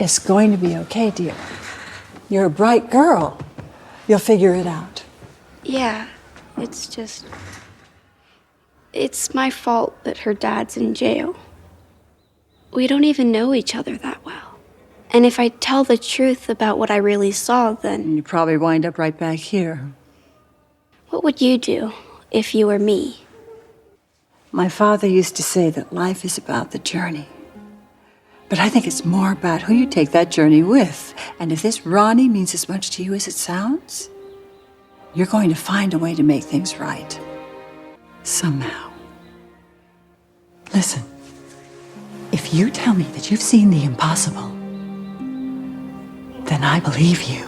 It's going to be okay, dear. You're a bright girl. You'll figure it out. Yeah, it's my fault that her dad's in jail. We don't even know each other that well. And if I tell the truth about what I really saw, then... You probably wind up right back here. What would you do if you were me? My father used to say that life is about the journey. But I think it's more about who you take that journey with. And if this Ronnie means as much to you as it sounds, you're going to find a way to make things right. Somehow. Listen, if you tell me that you've seen the impossible, then I believe you.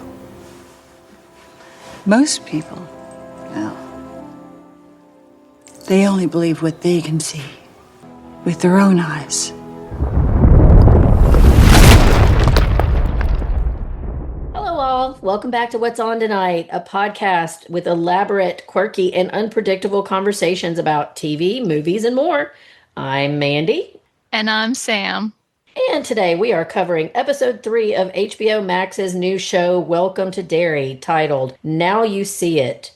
Most people, well, they only believe what they can see with their own eyes. Hello, all. Welcome back to What's On Tonight, a podcast with elaborate, quirky, and unpredictable conversations about TV, movies, and more. I'm Mandy. And I'm Sam. And today we are covering episode 3 of HBO Max's new show, Welcome to Derry, titled Now You See It.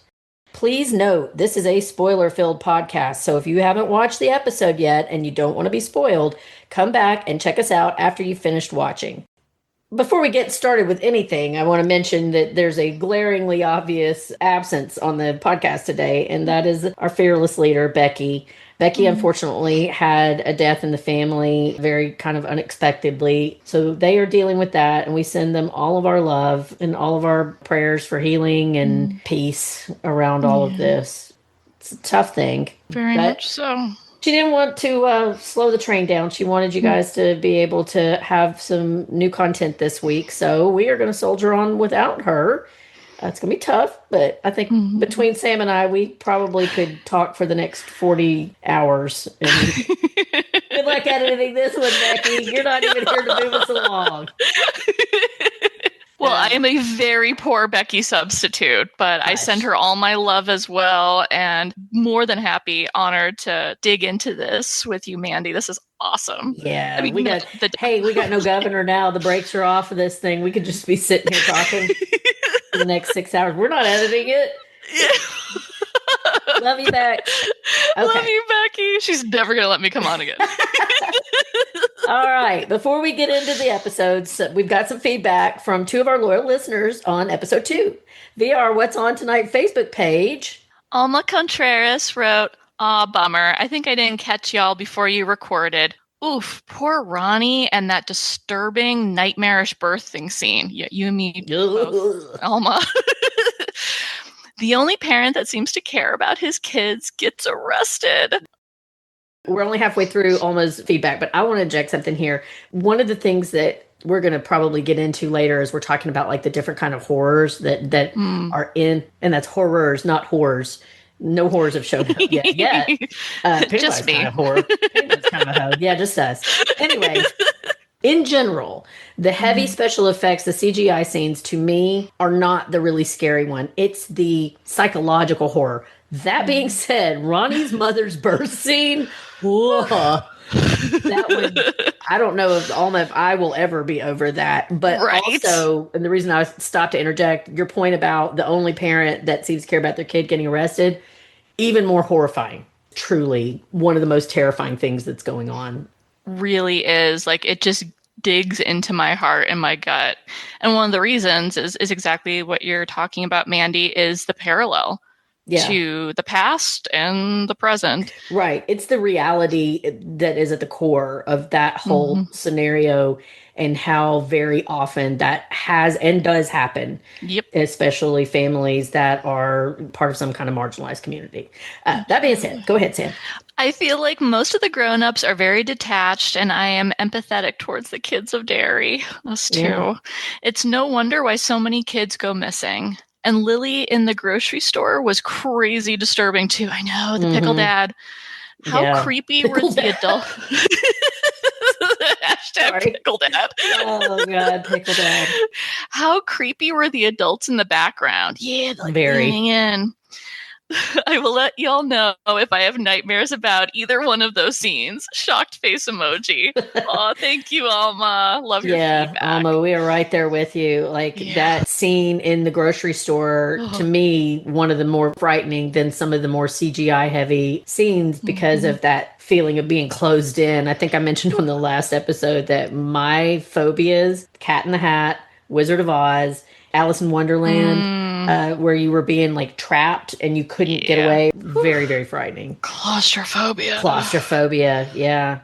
Please note, this is a spoiler-filled podcast, so if you haven't watched the episode yet and you don't want to be spoiled, come back and check us out after you've finished watching. Before we get started with anything, I want to mention that there's a glaringly obvious absence on the podcast today, and that is our fearless leader, Becky. Becky, unfortunately, had a death in the family very kind of unexpectedly. So they are dealing with that, and we send them all of our love and all of our prayers for healing and peace around all of this. It's a tough thing. Very much so. She didn't want to slow the train down. She wanted you guys to be able to have some new content this week. So we are going to soldier on without her. It's going to be tough, but I think between Sam and I, we probably could talk for the next 40 hours. And good luck editing this one, Becky. You're not even here to move us along. Well, I am a very poor Becky substitute, but I send her all my love as well, and more than happy, honored to dig into this with you, Mandy. This is awesome. Yeah, I mean, we got no governor now. The brakes are off of this thing. We could just be sitting here talking for the next 6 hours. We're not editing it. Yeah. Love you, Beck. Okay. Love you, Becky. She's never going to let me come on again. All right. Before we get into the episodes, we've got some feedback from 2 of our loyal listeners on episode 2 via our What's On Tonight Facebook page. Alma Contreras wrote, "Aw, bummer. I think I didn't catch y'all before you recorded. Oof, poor Ronnie and that disturbing, nightmarish birthing scene. Yeah, you and me both, Alma. The only parent that seems to care about his kids gets arrested." We're only halfway through Alma's feedback, but I want to inject something here. One of the things that we're going to probably get into later is we're talking about like the different kind of horrors that are in, and that's horrors, not horrors. No horrors have shown up yet. Just me. Kind of horror. Penguin's kind of a hoe. Yeah, just us. Anyway, in general, the heavy special effects, the CGI scenes, to me, are not the really scary one. It's the psychological horror. That being said, Ronnie's mother's birth scene, that one, I don't know if I will ever be over that. But also, and the reason I stopped to interject, your point about the only parent that seems to care about their kid getting arrested, even more horrifying. Truly, one of the most terrifying things that's going on. Really is. Like, it just digs into my heart and my gut. And one of the reasons is exactly what you're talking about, Mandy, is the parallel to the past and the present. Right. It's the reality that is at the core of that whole scenario, and how very often that has and does happen. Yep. Especially families that are part of some kind of marginalized community. That being said, go ahead, Sam. I feel like most of the grown-ups are very detached, and I am empathetic towards the kids of Derry. Us too. Yeah. It's no wonder why so many kids go missing. And Lily in the grocery store was crazy disturbing too. I know, the pickle dad. How creepy were the adults? Hashtag pickle dad. Oh God, pickle dad. How creepy were the adults in the background? Yeah, like very leaning in. I will let y'all know if I have nightmares about either one of those scenes. Shocked face emoji. Aw, thank you, Alma. Love your feedback. Alma, we are right there with you. Like that scene in the grocery store, to me, one of the more frightening than some of the more CGI heavy scenes because of that feeling of being closed in. I think I mentioned on the last episode that my phobias, Cat in the Hat, Wizard of Oz, Alice in Wonderland, where you were being like trapped and you couldn't get away. Very, very frightening. Claustrophobia, yeah.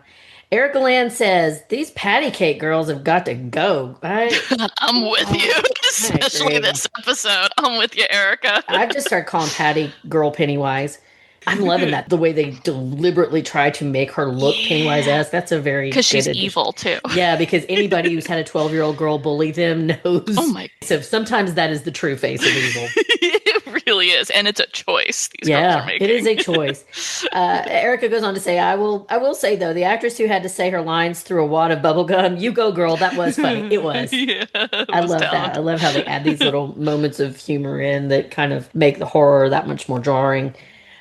Erica Land says, these patty cake girls have got to go. I'm with you, especially this episode. I'm with you, Erica. I've just started calling Patty girl Pennywise. I'm loving that. The way they deliberately try to make her look Pennywise-esque. That's a very good because she's addition. evil, too. Yeah, because anybody who's had a 12-year-old girl bully them knows. Oh my. So sometimes that is the true face of evil. It really is. And it's a choice these girls are making. It is a choice. Erica goes on to say, I will say, though, the actress who had to say her lines through a wad of bubble gum, you go, girl, that was funny. It was. I love that. I love how they add these little moments of humor in that kind of make the horror that much more jarring.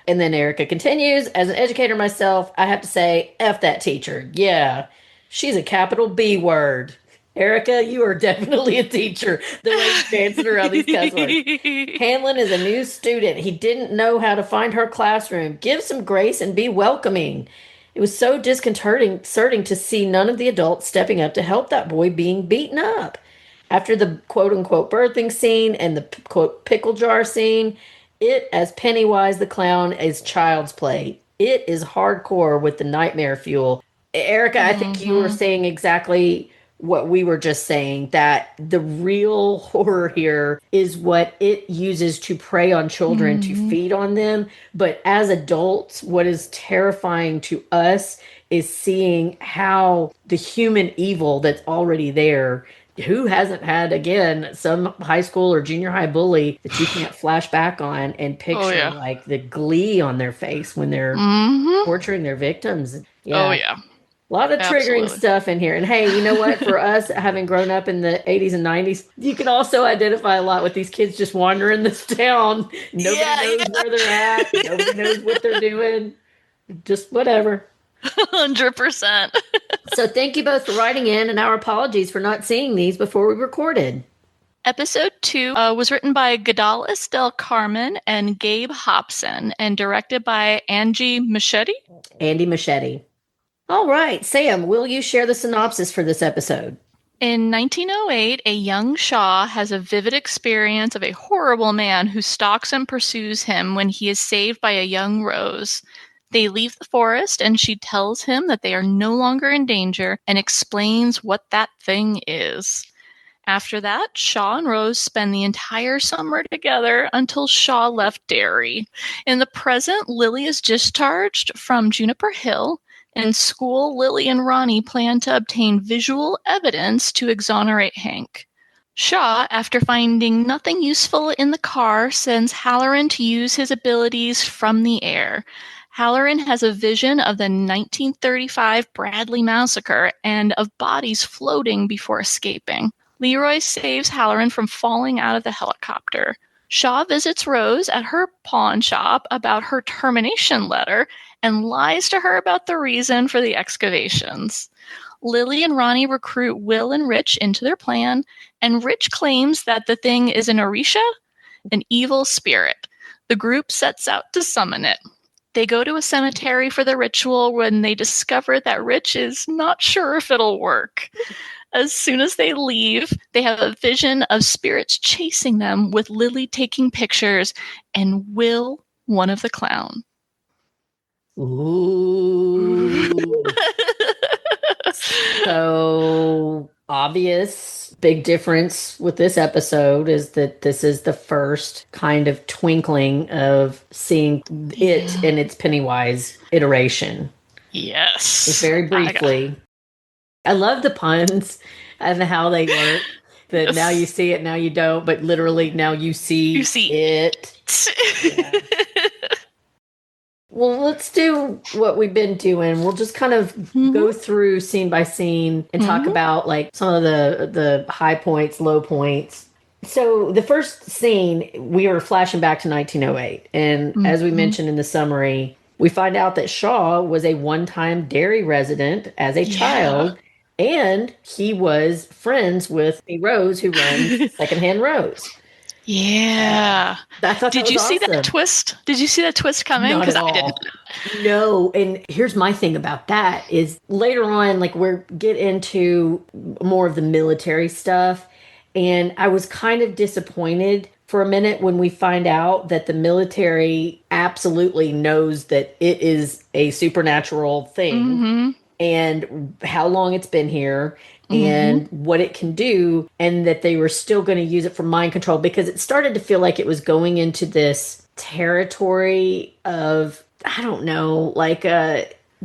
And then Erica continues, as an educator myself, I have to say, F that teacher. Yeah, she's a capital B word. Erica, you are definitely a teacher. The way you're dancing around these cuss words. Hanlon is a new student. He didn't know how to find her classroom. Give some grace and be welcoming. It was so disconcerting to see none of the adults stepping up to help that boy being beaten up. After the quote-unquote birthing scene and the quote pickle jar scene, it, as Pennywise the clown, is child's play. It is hardcore with the nightmare fuel. Erica, I think you were saying exactly what we were just saying, that the real horror here is what it uses to prey on children, to feed on them. But as adults, what is terrifying to us is seeing how the human evil that's already there, who hasn't had, again, some high school or junior high bully that you can't flash back on and picture like the glee on their face when they're torturing their victims. Yeah. Oh, yeah. A lot of triggering stuff in here. And hey, you know what? For us, having grown up in the 80s and 90s, you can also identify a lot with these kids just wandering this town. Nobody knows where they're at. Nobody knows what they're doing. Just whatever. 100%. So thank you both for writing in, and our apologies for not seeing these before we recorded. Episode 2 was written by Gadalis Del Carmen and Gabe Hobson and directed by Andy Machete. All right, Sam, will you share the synopsis for this episode? In 1908, a young Shaw has a vivid experience of a horrible man who stalks and pursues him when he is saved by a young Rose. They leave the forest, and she tells him that they are no longer in danger and explains what that thing is. After that, Shaw and Rose spend the entire summer together until Shaw left Derry. In the present, Lily is discharged from Juniper Hill. In school, Lily and Ronnie plan to obtain visual evidence to exonerate Hank. Shaw, after finding nothing useful in the car, sends Halloran to use his abilities from the air. Halloran has a vision of the 1935 Bradley massacre and of bodies floating before escaping. Leroy saves Halloran from falling out of the helicopter. Shaw visits Rose at her pawn shop about her termination letter and lies to her about the reason for the excavations. Lily and Ronnie recruit Will and Rich into their plan, and Rich claims that the thing is an Orisha, an evil spirit. The group sets out to summon it. They go to a cemetery for the ritual when they discover that Rich is not sure if it'll work. As soon as they leave, they have a vision of spirits chasing them, with Lily taking pictures and Will one of the clown. Ooh. So obvious, big difference with this episode is that this is the first kind of twinkling of seeing it in its Pennywise iteration. Yes. Just very briefly. I love the puns and how they work. That now you see it, now you don't, but literally now you see it. Yeah. Well, let's do what we've been doing. We'll just kind of go through scene by scene and talk about like some of the high points, low points. So the first scene, we are flashing back to 1908. And as we Mhm. mentioned in the summary, we find out that Shaw was a one-time Derry resident as a Yeah. child, and he was friends with a Rose who runs Secondhand Rose. Yeah. I thought that Did was you see that awesome. twist? Did you see that twist coming? Not at Because I didn't. all. No, and here's my thing about that is later on, like we're get into more of the military stuff, and I was kind of disappointed for a minute when we find out that the military absolutely knows that it is a supernatural thing Mm-hmm. and how long it's been here Mm-hmm. and what it can do, and that they were still going to use it for mind control because it started to feel like it was going into this territory of, I don't know, like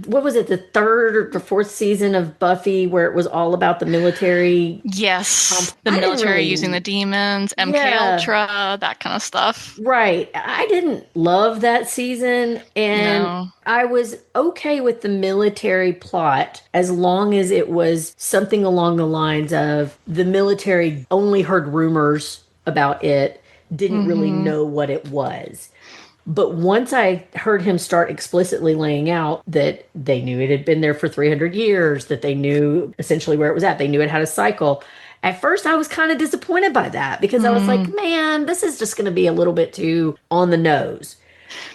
what was it, the third or the fourth season of Buffy where it was all about the military. Yes. The I didn't military using the really, demons, MK yeah. Ultra, that kind of stuff. Right. I didn't love that season, and No. I was okay with the military plot as long as it was something along the lines of the military only heard rumors about it, didn't really Mm-hmm. know what it was. But once I heard him start explicitly laying out that they knew it had been there for 300 years, that they knew essentially where it was at, they knew it had a cycle. At first, I was kind of disappointed by that because I was like, Mm-hmm. man, this is just going to be a little bit too on the nose.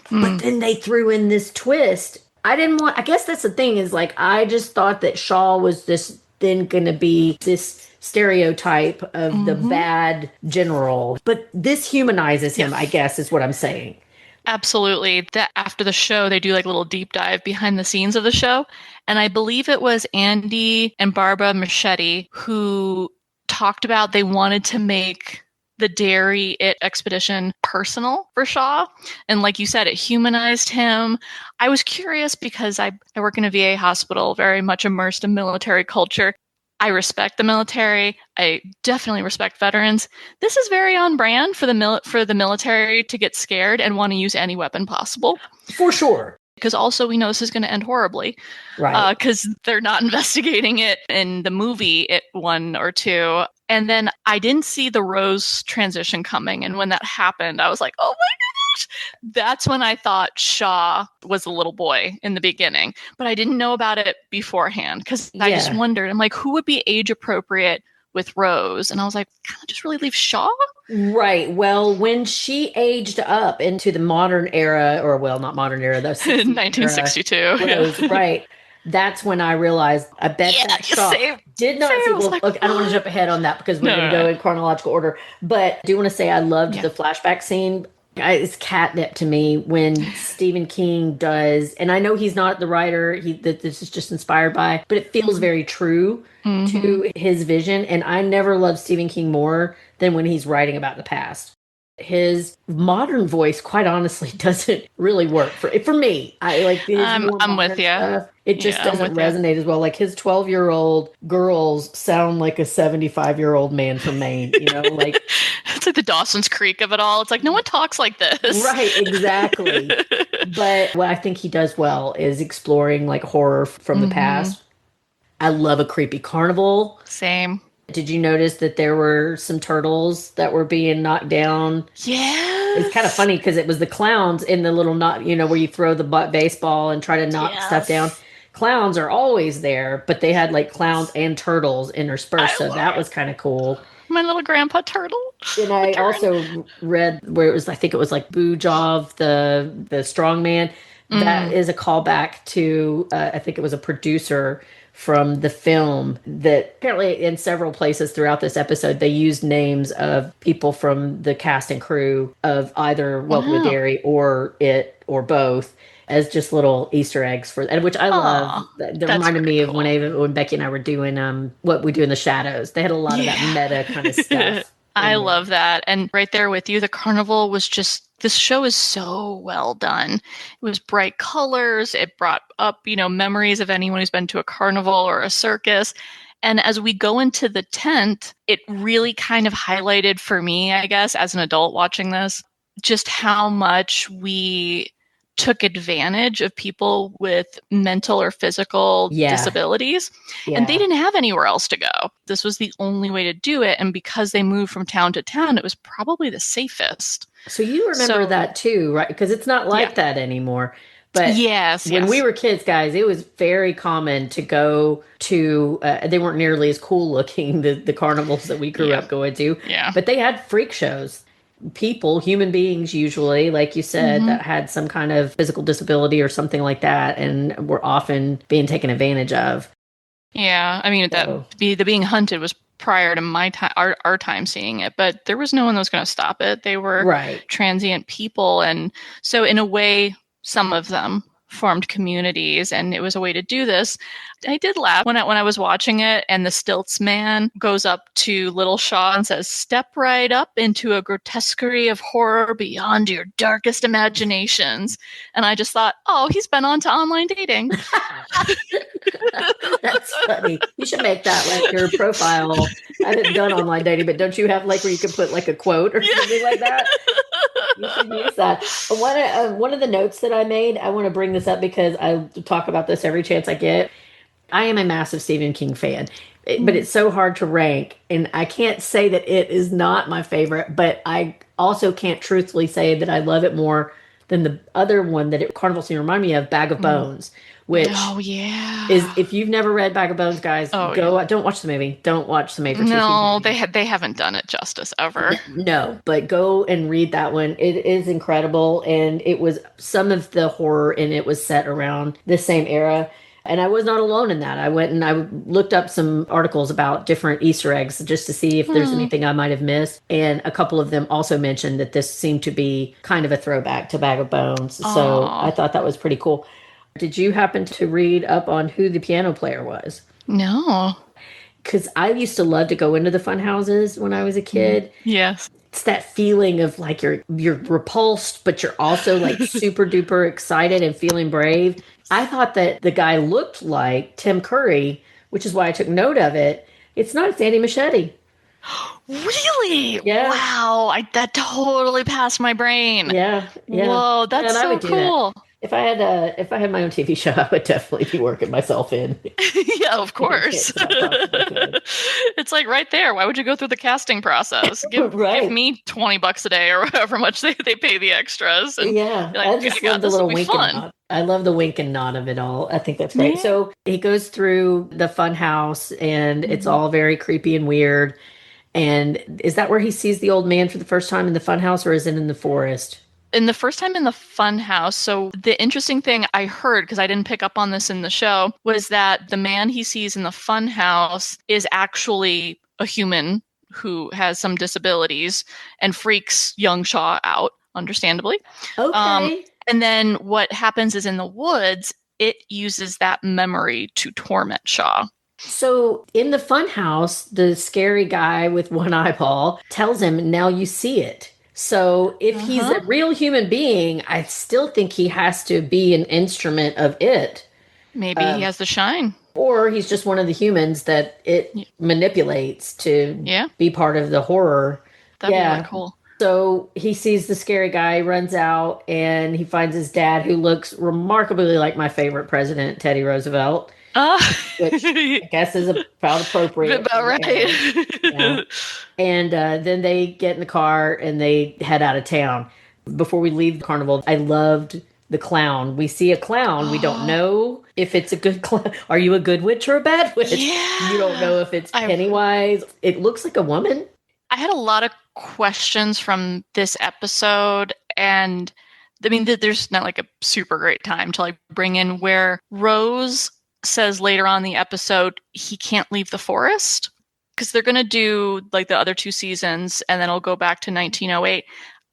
But then they threw in this twist. I didn't want, I guess that's the thing is like, I just thought that Shaw was this then going to be this stereotype of the Mm-hmm. bad general. But this humanizes him, I Yes. guess, is what I'm saying. Absolutely. That after the show, they do like a little deep dive behind the scenes of the show. And I believe it was Andy and Barbara Machete who talked about they wanted to make the Derry It expedition personal for Shaw. And like you said, it humanized him. I was curious because I work in a VA hospital, very much immersed in military culture. I respect the military. I definitely respect veterans. This is very on brand for the military to get scared and want to use any weapon possible. For sure. Because also we know this is going to end horribly. Right. Because they're not investigating it in the movie, It 1 or 2. And then I didn't see the Rose transition coming. And when that happened, I was like, oh my gosh. That's when I thought Shaw was a little boy in the beginning. But I didn't know about it beforehand because I just Yeah. wondered, I'm like, who would be age appropriate with Rose? And I was like, kind of just really leave Shaw? Right. Well, when she aged up into the modern era, or well, not modern era, the 60s era, 1962. Rose, Yeah. right. That's when I realized I bet Yeah, that Shaw same. did Same. not see. I was Well, like, look, I don't want to what? jump ahead on that because we're No, going to no, go no. in chronological order. But I do want to say I loved Yeah. the flashback scene. It's catnip to me when Stephen King does, and I know he's not the writer that this is just inspired by, but it feels very true Mm-hmm. to his vision. And I never loved Stephen King more than when he's writing about the past. His modern voice, quite honestly, doesn't really work for me. I like his more I'm with modern you. stuff. It just Yeah, I'm doesn't with you. resonate as well. Like his 12-year-old girls sound like a 75-year-old man from Maine, like It's like the Dawson's Creek of it all. It's like no one talks like this. right, exactly. But what I think he does well is exploring like horror from the Mm-hmm. past. I love a creepy carnival. Same. Did you notice that there were some turtles that were being knocked down? It's kind of Yes. funny because it was the clowns in the little knot, where you throw the baseball and try to knock stuff down. Yes. Clowns are always there, but they had like clowns and turtles interspersed, I so love that was kind of cool. my little grandpa turtle. And The I turn. also read where it was, I think it was like Bujov, the strong man. That Mm. is a callback to, I think it was a producer from the film that apparently in several places throughout this episode, they used names of people from the cast and crew of either Welcome to Wow. Derry or It or both as just little Easter eggs for, and which I love. Aw. That That's reminded very me of cool. when Becky and I were doing what we do in the shadows. They had a lot of that meta kind of Yeah. stuff I in there. love that. And right there with you, the carnival was just this show is so well done. It was bright colors. It brought up, memories of anyone who's been to a carnival or a circus. And as we go into the tent, it really kind of highlighted for me, I guess, as an adult watching this, just how much we took advantage of people with mental or physical disabilities. And they didn't have anywhere else to go. This was the only way to do it. And because they moved from town to town, it was probably the safest. So you remember that too, right? Because it's not like that anymore. But when we were kids, guys, it was very common to go to, they weren't nearly as cool looking, the carnivals that we grew up going to. Yeah. But they had freak shows. People, human beings usually, like you said, that had some kind of physical disability or something like that and were often being taken advantage of. Yeah. I mean, the being hunted was prior to my time, our time seeing it, but there was no one that was going to stop it. They were transient people. And so in a way, some of them formed communities, and it was a way to do this. I did laugh when I was watching it, and the stilts man goes up to Little Shaw and says, "Step right up into a grotesquerie of horror beyond your darkest imaginations." And I just thought, oh, he's been on to online dating. That's funny. You should make that like your profile. I haven't done online dating, but don't you have like where you can put like a quote or something like that? You should use that. One of the notes that I made, I want to bring this up because I talk about this every chance I get. I am a massive Stephen King fan, but it's so hard to rank. And I can't say that it is not my favorite, but I also can't truthfully say that I love it more than the other one that Carnival Scene reminded me of, Bag of Bones. Which is, if you've never read Bag of Bones, guys, don't watch the movie. Don't watch the made-for-TV movie. They haven't done it justice ever. No, but go and read that one. It is incredible, and it was some of the horror in it was set around the same era. And I was not alone in that. I went and I looked up some articles about different Easter eggs just to see if there's anything I might have missed. And a couple of them also mentioned that this seemed to be kind of a throwback to Bag of Bones. So I thought that was pretty cool. Did you happen to read up on who the piano player was? No. Because I used to love to go into the fun houses when I was a kid. Yes. It's that feeling of like you're repulsed, but you're also like super duper excited and feeling brave. I thought that the guy looked like Tim Curry, which is why I took note of it. It's not, it's Andy Machete. Really? Yeah. Wow. That totally passed my brain. Yeah. Whoa, that's so cool. If I had my own TV show, I would definitely be working myself in. Yeah, of course. It's like right there. Why would you go through the casting process? Give me $20 a day or however much they pay the extras. And I just love the little wink and nod. I love the wink and nod of it all. I think that's great. Yeah. So he goes through the fun house, and it's all very creepy and weird. And is that where he sees the old man for the first time in the fun house, or is it in the forest? In the first time in the fun house. So the interesting thing I heard, because I didn't pick up on this in the show, was that the man he sees in the fun house is actually a human who has some disabilities and freaks young Shaw out, understandably. Okay. And then what happens is in the woods, it uses that memory to torment Shaw. So in the fun house, the scary guy with one eyeball tells him, now you see it. So if he's a real human being, I still think he has to be an instrument of it. Maybe he has the shine. Or he's just one of the humans that it manipulates to be part of the horror. That'd be really cool. So he sees the scary guy, runs out, and he finds his dad, who looks remarkably like my favorite president, Teddy Roosevelt. Which I guess is about appropriate. About right. Yeah. And then they get in the car and they head out of town. Before we leave the carnival, I loved the clown. We see a clown. We don't know if it's a good clown. Are you a good witch or a bad witch? Yeah. You don't know if it's Pennywise. It looks like a woman. I had a lot of questions from this episode, and I mean, there's not like a super great time to like bring in where Rose says later on in the episode he can't leave the forest because they're going to do like the other two seasons and then it'll go back to 1908.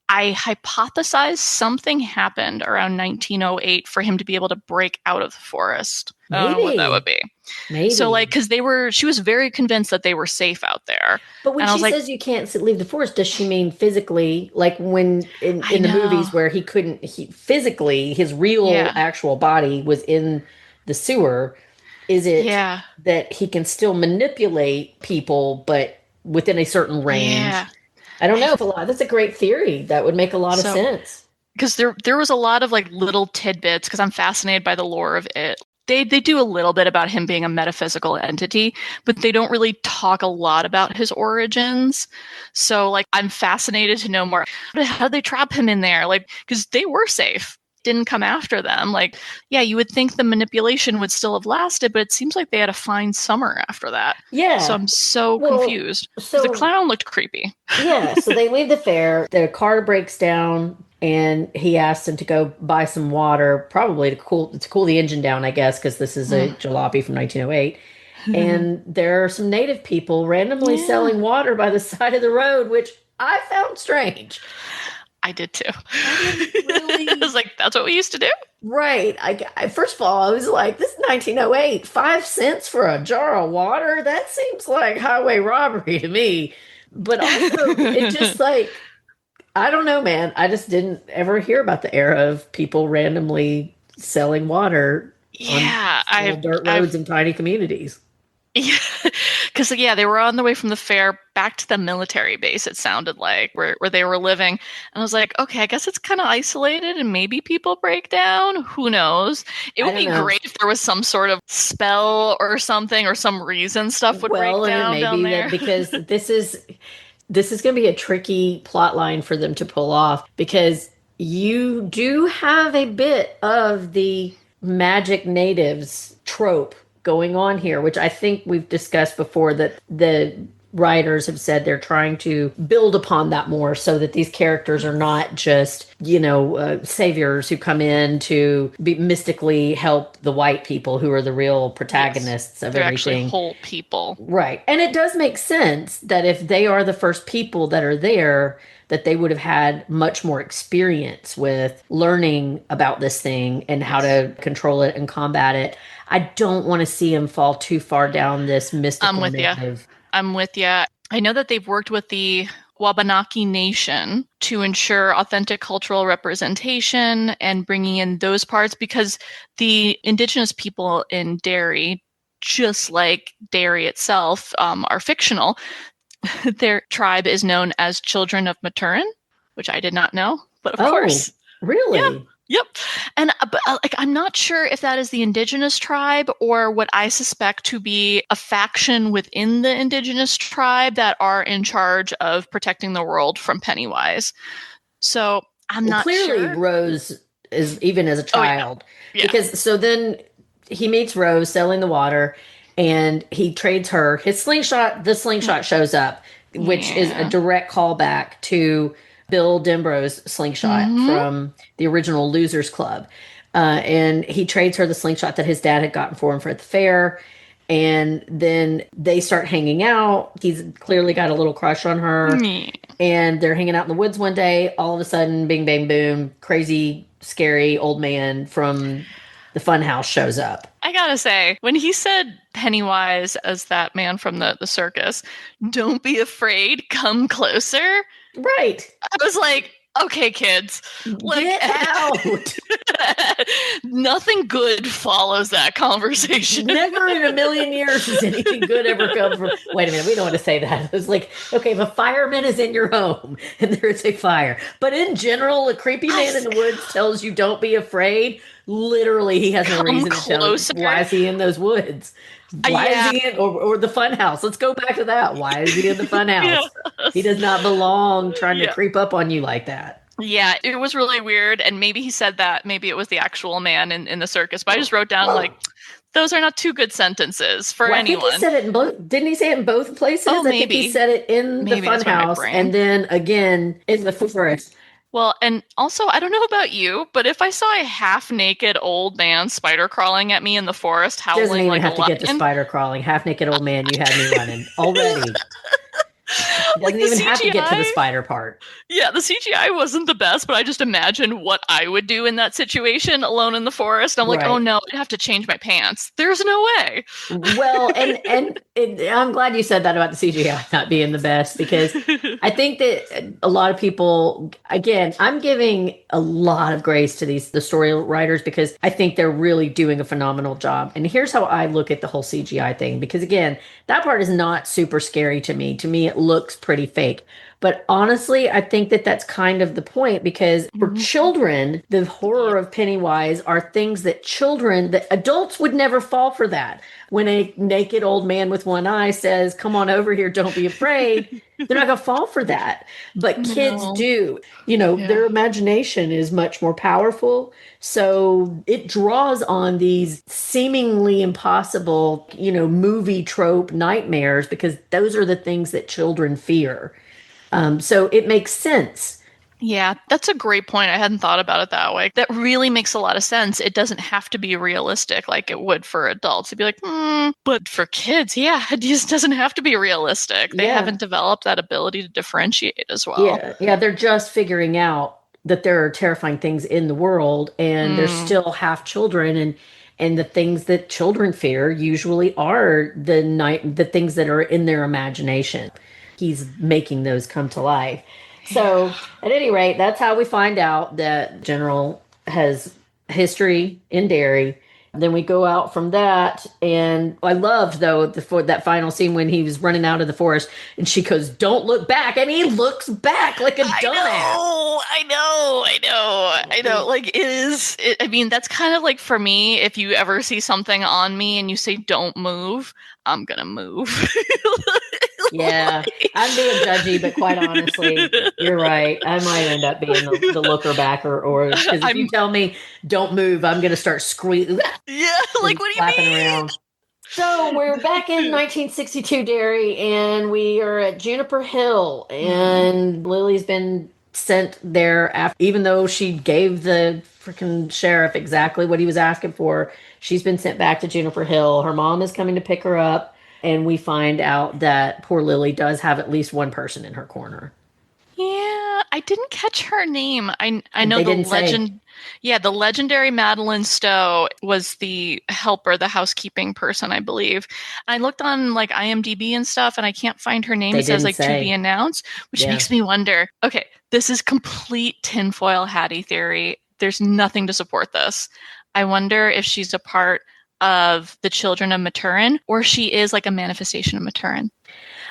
I hypothesized something happened around 1908 for him to be able to break out of the forest. I don't know what that would be. Maybe. So like, because she was very convinced that they were safe out there. But when she says you can't leave the forest, does she mean physically? Like when in the movies where he physically, his real actual body was in the sewer, is it that he can still manipulate people but within a certain range? I don't know. That's a great theory. That would make a lot of sense. because there was a lot of like little tidbits, because I'm fascinated by the lore of it. They do a little bit about him being a metaphysical entity, but they don't really talk a lot about his origins. So like I'm fascinated to know more. How did they trap him in there? Like, because they were safe. Didn't come after them. Like, yeah, you would think the manipulation would still have lasted, but it seems like they had a fine summer after that. Yeah. So I'm so confused. So the clown looked creepy. Yeah, so they leave the fair. The car breaks down, and he asks them to go buy some water, probably to cool the engine down, I guess, because this is a jalopy from 1908. And there are some native people randomly selling water by the side of the road, which I found strange. I did too. Really? I was like, that's what we used to do? Right. I first of all, I was like, this is 1908, 5 cents for a jar of water? That seems like highway robbery to me. But also, it just like, I don't know, man. I just didn't ever hear about the era of people randomly selling water on dirt roads in tiny communities. Yeah, because they were on the way from the fair back to the military base, it sounded like, where they were living. And I was like, okay, I guess it's kind of isolated and maybe people break down. Who knows? It would be great if there was some sort of spell or something, or some reason stuff would break down down there. Because this is going to be a tricky plot line for them to pull off, because you do have a bit of the magic natives trope going on here, which I think we've discussed before, that the writers have said they're trying to build upon that more, so that these characters are not just, saviors who come in to mystically help the white people who are the real protagonists of they're everything. Actually whole people. Right. And it does make sense that if they are the first people that are there, that they would have had much more experience with learning about this thing and how to control it and combat it. I don't want to see him fall too far down this mystical narrative. I'm with you. I know that they've worked with the Wabanaki Nation to ensure authentic cultural representation and bringing in those parts, because the indigenous people in Derry, just like Derry itself, are fictional. Their tribe is known as Children of Maturin, which I did not know, but of course. Really? Yeah. Yep. And I'm not sure if that is the indigenous tribe or what I suspect to be a faction within the indigenous tribe that are in charge of protecting the world from Pennywise. So I'm not sure. Clearly, Rose is, even as a child, because so then he meets Rose selling the water, and he trades her his slingshot. The slingshot shows up, which is a direct callback to Bill Denbrough's slingshot from the original Losers Club. And he trades her the slingshot that his dad had gotten for him for the fair. And then they start hanging out. He's clearly got a little crush on her. And they're hanging out in the woods one day. All of a sudden, bing, bang, boom, crazy, scary old man from the funhouse shows up. I gotta say, when he said Pennywise as that man from the circus, don't be afraid, come closer. Right. I was like, okay, kids, get out. Nothing good follows that conversation. Never in a million years has anything good ever come from. Wait a minute, we don't want to say that. It was like, okay, if a fireman is in your home and there is a fire, but in general, a creepy man in the woods tells you don't be afraid. Literally, he has no reason to tell you. Why is he in those woods? Why is he in, or the fun house? Let's go back to that. Why is he in the fun house? Yes. He does not belong trying to creep up on you like that. Yeah, it was really weird. And maybe he said that. Maybe it was the actual man in the circus. But I just wrote down, like, those are not two good sentences for anyone. I think he said it in both. Didn't he say it in both places? Oh, maybe. I think he said it in the fun house and then again in the forest. Well, and also, I don't know about you, but if I saw a half-naked old man spider crawling at me in the forest, howling doesn't even like have a to lion. Get to spider crawling. Half-naked old man, you had me running already. Doesn't even have to get to the spider part. Yeah, the CGI wasn't the best, but I just imagine what I would do in that situation alone in the forest. I'm like, oh no, I'd have to change my pants. There's no way. Well, and I'm glad you said that about the CGI not being the best, because I think that a lot of people, again, I'm giving a lot of grace to the story writers, because I think they're really doing a phenomenal job. And here's how I look at the whole CGI thing, because again, that part is not super scary to me. To me, it looks pretty fake. But honestly, I think that that's kind of the point, because for children, the horror of Pennywise are things that adults would never fall for that. When a naked old man with one eye says, "Come on over here, don't be afraid," they're not going to fall for that. But kids No. do. Yeah. Their imagination is much more powerful. So it draws on these seemingly impossible, movie trope nightmares, because those are the things that children fear. So it makes sense. Yeah, that's a great point. I hadn't thought about it that way. That really makes a lot of sense. It doesn't have to be realistic like it would for adults. It'd be like, but for kids, yeah, it just doesn't have to be realistic. They Yeah. haven't developed that ability to differentiate as well. Yeah, they're just figuring out that there are terrifying things in the world, and they're still half children, and the things that children fear usually are the things that are in their imagination. He's making those come to life. So, at any rate, that's how we find out that General has history in Derry. Then we go out from that, and I loved, though, that final scene when he was running out of the forest, and she goes, "Don't look back," and he looks back like a dumbass. I know. Like, I mean, that's kind of like, for me, if you ever see something on me and you say, "Don't move," I'm gonna move. Yeah, I'm being judgy, but quite honestly, you're right. I might end up being the looker back, or because if you tell me don't move, I'm going to start screaming. Yeah, like, what do you mean? Around. So we're back in 1962, Derry, and we are at Juniper Hill, and Lily's been sent there after, even though she gave the freaking sheriff exactly what he was asking for. She's been sent back to Juniper Hill. Her mom is coming to pick her up. And we find out that poor Lily does have at least one person in her corner. Yeah, I didn't catch her name. I know the legend. Say. Yeah, the legendary Madeline Stowe was the helper, the housekeeping person, I believe. I looked on like IMDb and stuff, and I can't find her name. It says like to be announced, which makes me wonder. Okay, this is complete tinfoil Hattie theory. There's nothing to support this. I wonder if she's a part of the children of Maturin, or she is like a manifestation of Maturin.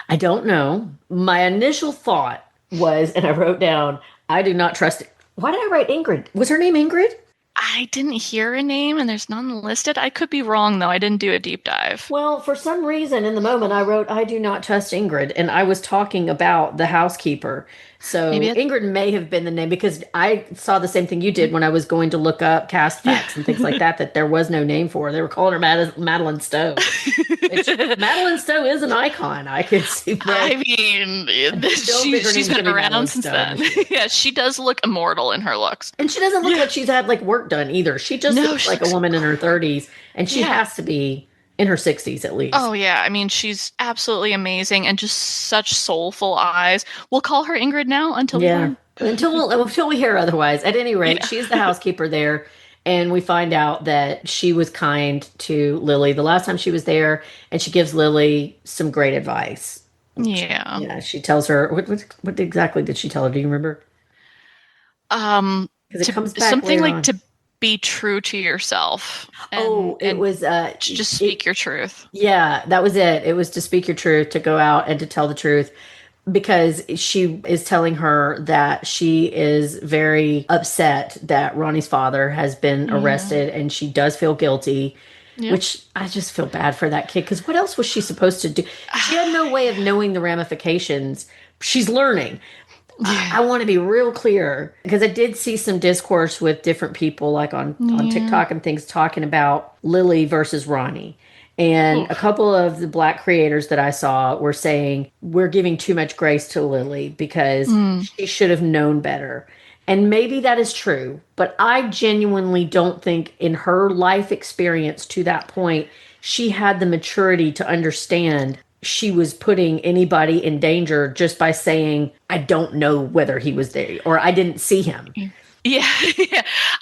I don't know. My initial thought was, and I wrote down, I do not trust it. Why did I write Ingrid? Was her name Ingrid? I didn't hear a name, and there's none listed. I could be wrong, though. I didn't do a deep dive. Well, for some reason in the moment I wrote, I do not trust Ingrid, and I was talking about the housekeeper. So Ingrid may have been the name, because I saw the same thing you did when I was going to look up cast facts and things like that there was no name for her. They were calling her Madeline Stowe. Madeline Stowe is an icon, I could see. I mean, she's been around since then. Yeah, she does look immortal in her looks. And she doesn't look like she's had like work done either. She just looks like a woman in her 30s, and she has to be in her 60s at least. Oh, yeah. I mean, she's absolutely amazing, and just such soulful eyes. We'll call her Ingrid now until we hear otherwise. At any rate, she's the housekeeper there, and we find out that she was kind to Lily the last time she was there, and she gives Lily some great advice. Yeah, she tells her, what exactly did she tell her? Do you remember? Because it comes back something like on. To be true to yourself. It was just speak your truth. Yeah, that was it. It was to speak your truth, to go out and to tell the truth, because she is telling her that she is very upset that Ronnie's father has been arrested, and she does feel guilty. Yep. Which I just feel bad for that kid, because what else was she supposed to do? She had no way of knowing the ramifications. She's learning. Yeah. I want to be real clear, because I did see some discourse with different people, like on TikTok and things, talking about Lily versus Ronnie. And a couple of the Black creators that I saw were saying, we're giving too much grace to Lily because she should have known better. And maybe that is true, but I genuinely don't think in her life experience to that point, she had the maturity to understand she was putting anybody in danger just by saying, I don't know whether he was there, or I didn't see him. Yeah.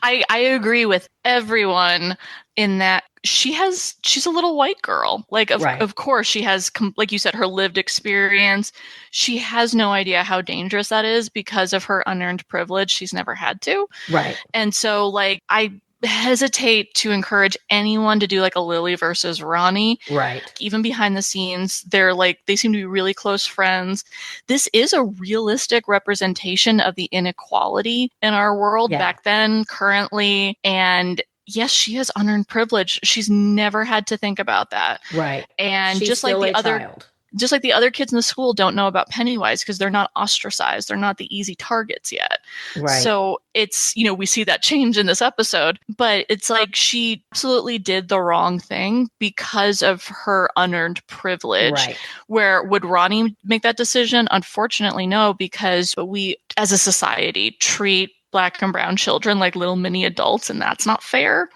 I agree with everyone in that she's a little white girl. Like, of course she has, like you said, her lived experience. She has no idea how dangerous that is because of her unearned privilege. She's never had to. Right. And so, like, I hesitate to encourage anyone to do like a Lily versus Ronnie. Right. Even behind the scenes, they seem to be really close friends. This is a realistic representation of the inequality in our world back then, currently, and yes, she has unearned privilege. She's never had to think about that. Right. And She's just like the other child. Just like the other kids in the school don't know about Pennywise because they're not ostracized. They're not the easy targets yet. Right. So it's, we see that change in this episode, but it's like she absolutely did the wrong thing because of her unearned privilege. Right. Where would Ronnie make that decision? Unfortunately, no, because we as a society treat Black and brown children like little mini adults, and that's not fair.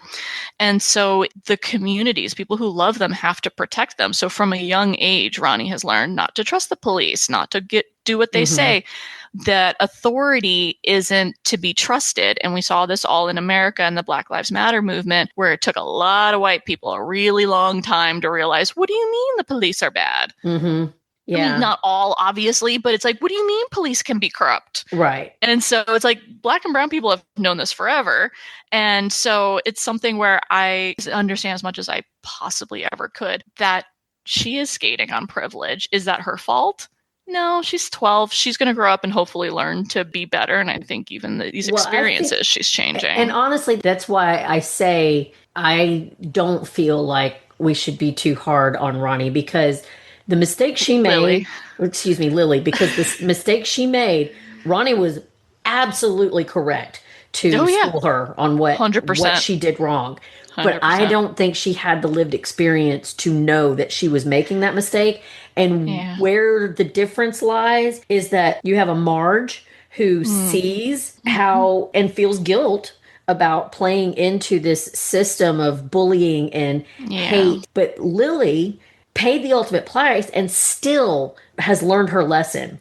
And so the communities, people who love them, have to protect them. So from a young age, Ronnie has learned not to trust the police, not to do what they say, that authority isn't to be trusted. And we saw this all in America in the Black Lives Matter movement, where it took a lot of white people a really long time to realize, what do you mean the police are bad? Mm-hmm. Yeah. I mean, not all, obviously, but it's like, what do you mean police can be corrupt? Right. And so it's like Black and brown people have known this forever. And so it's something where I understand as much as I possibly ever could that she is skating on privilege. Is that her fault? No, she's 12. She's going to grow up and hopefully learn to be better. And I think even these experiences, she's changing. And honestly, that's why I say I don't feel like we should be too hard on Ronnie, because the mistake she made, Lily, because the mistake she made, Ronnie was absolutely correct to school her on what she did wrong. 100%. But I don't think she had the lived experience to know that she was making that mistake. And where the difference lies is that you have a Marge who sees how and feels guilt about playing into this system of bullying and hate. But Lily paid the ultimate price and still has learned her lesson.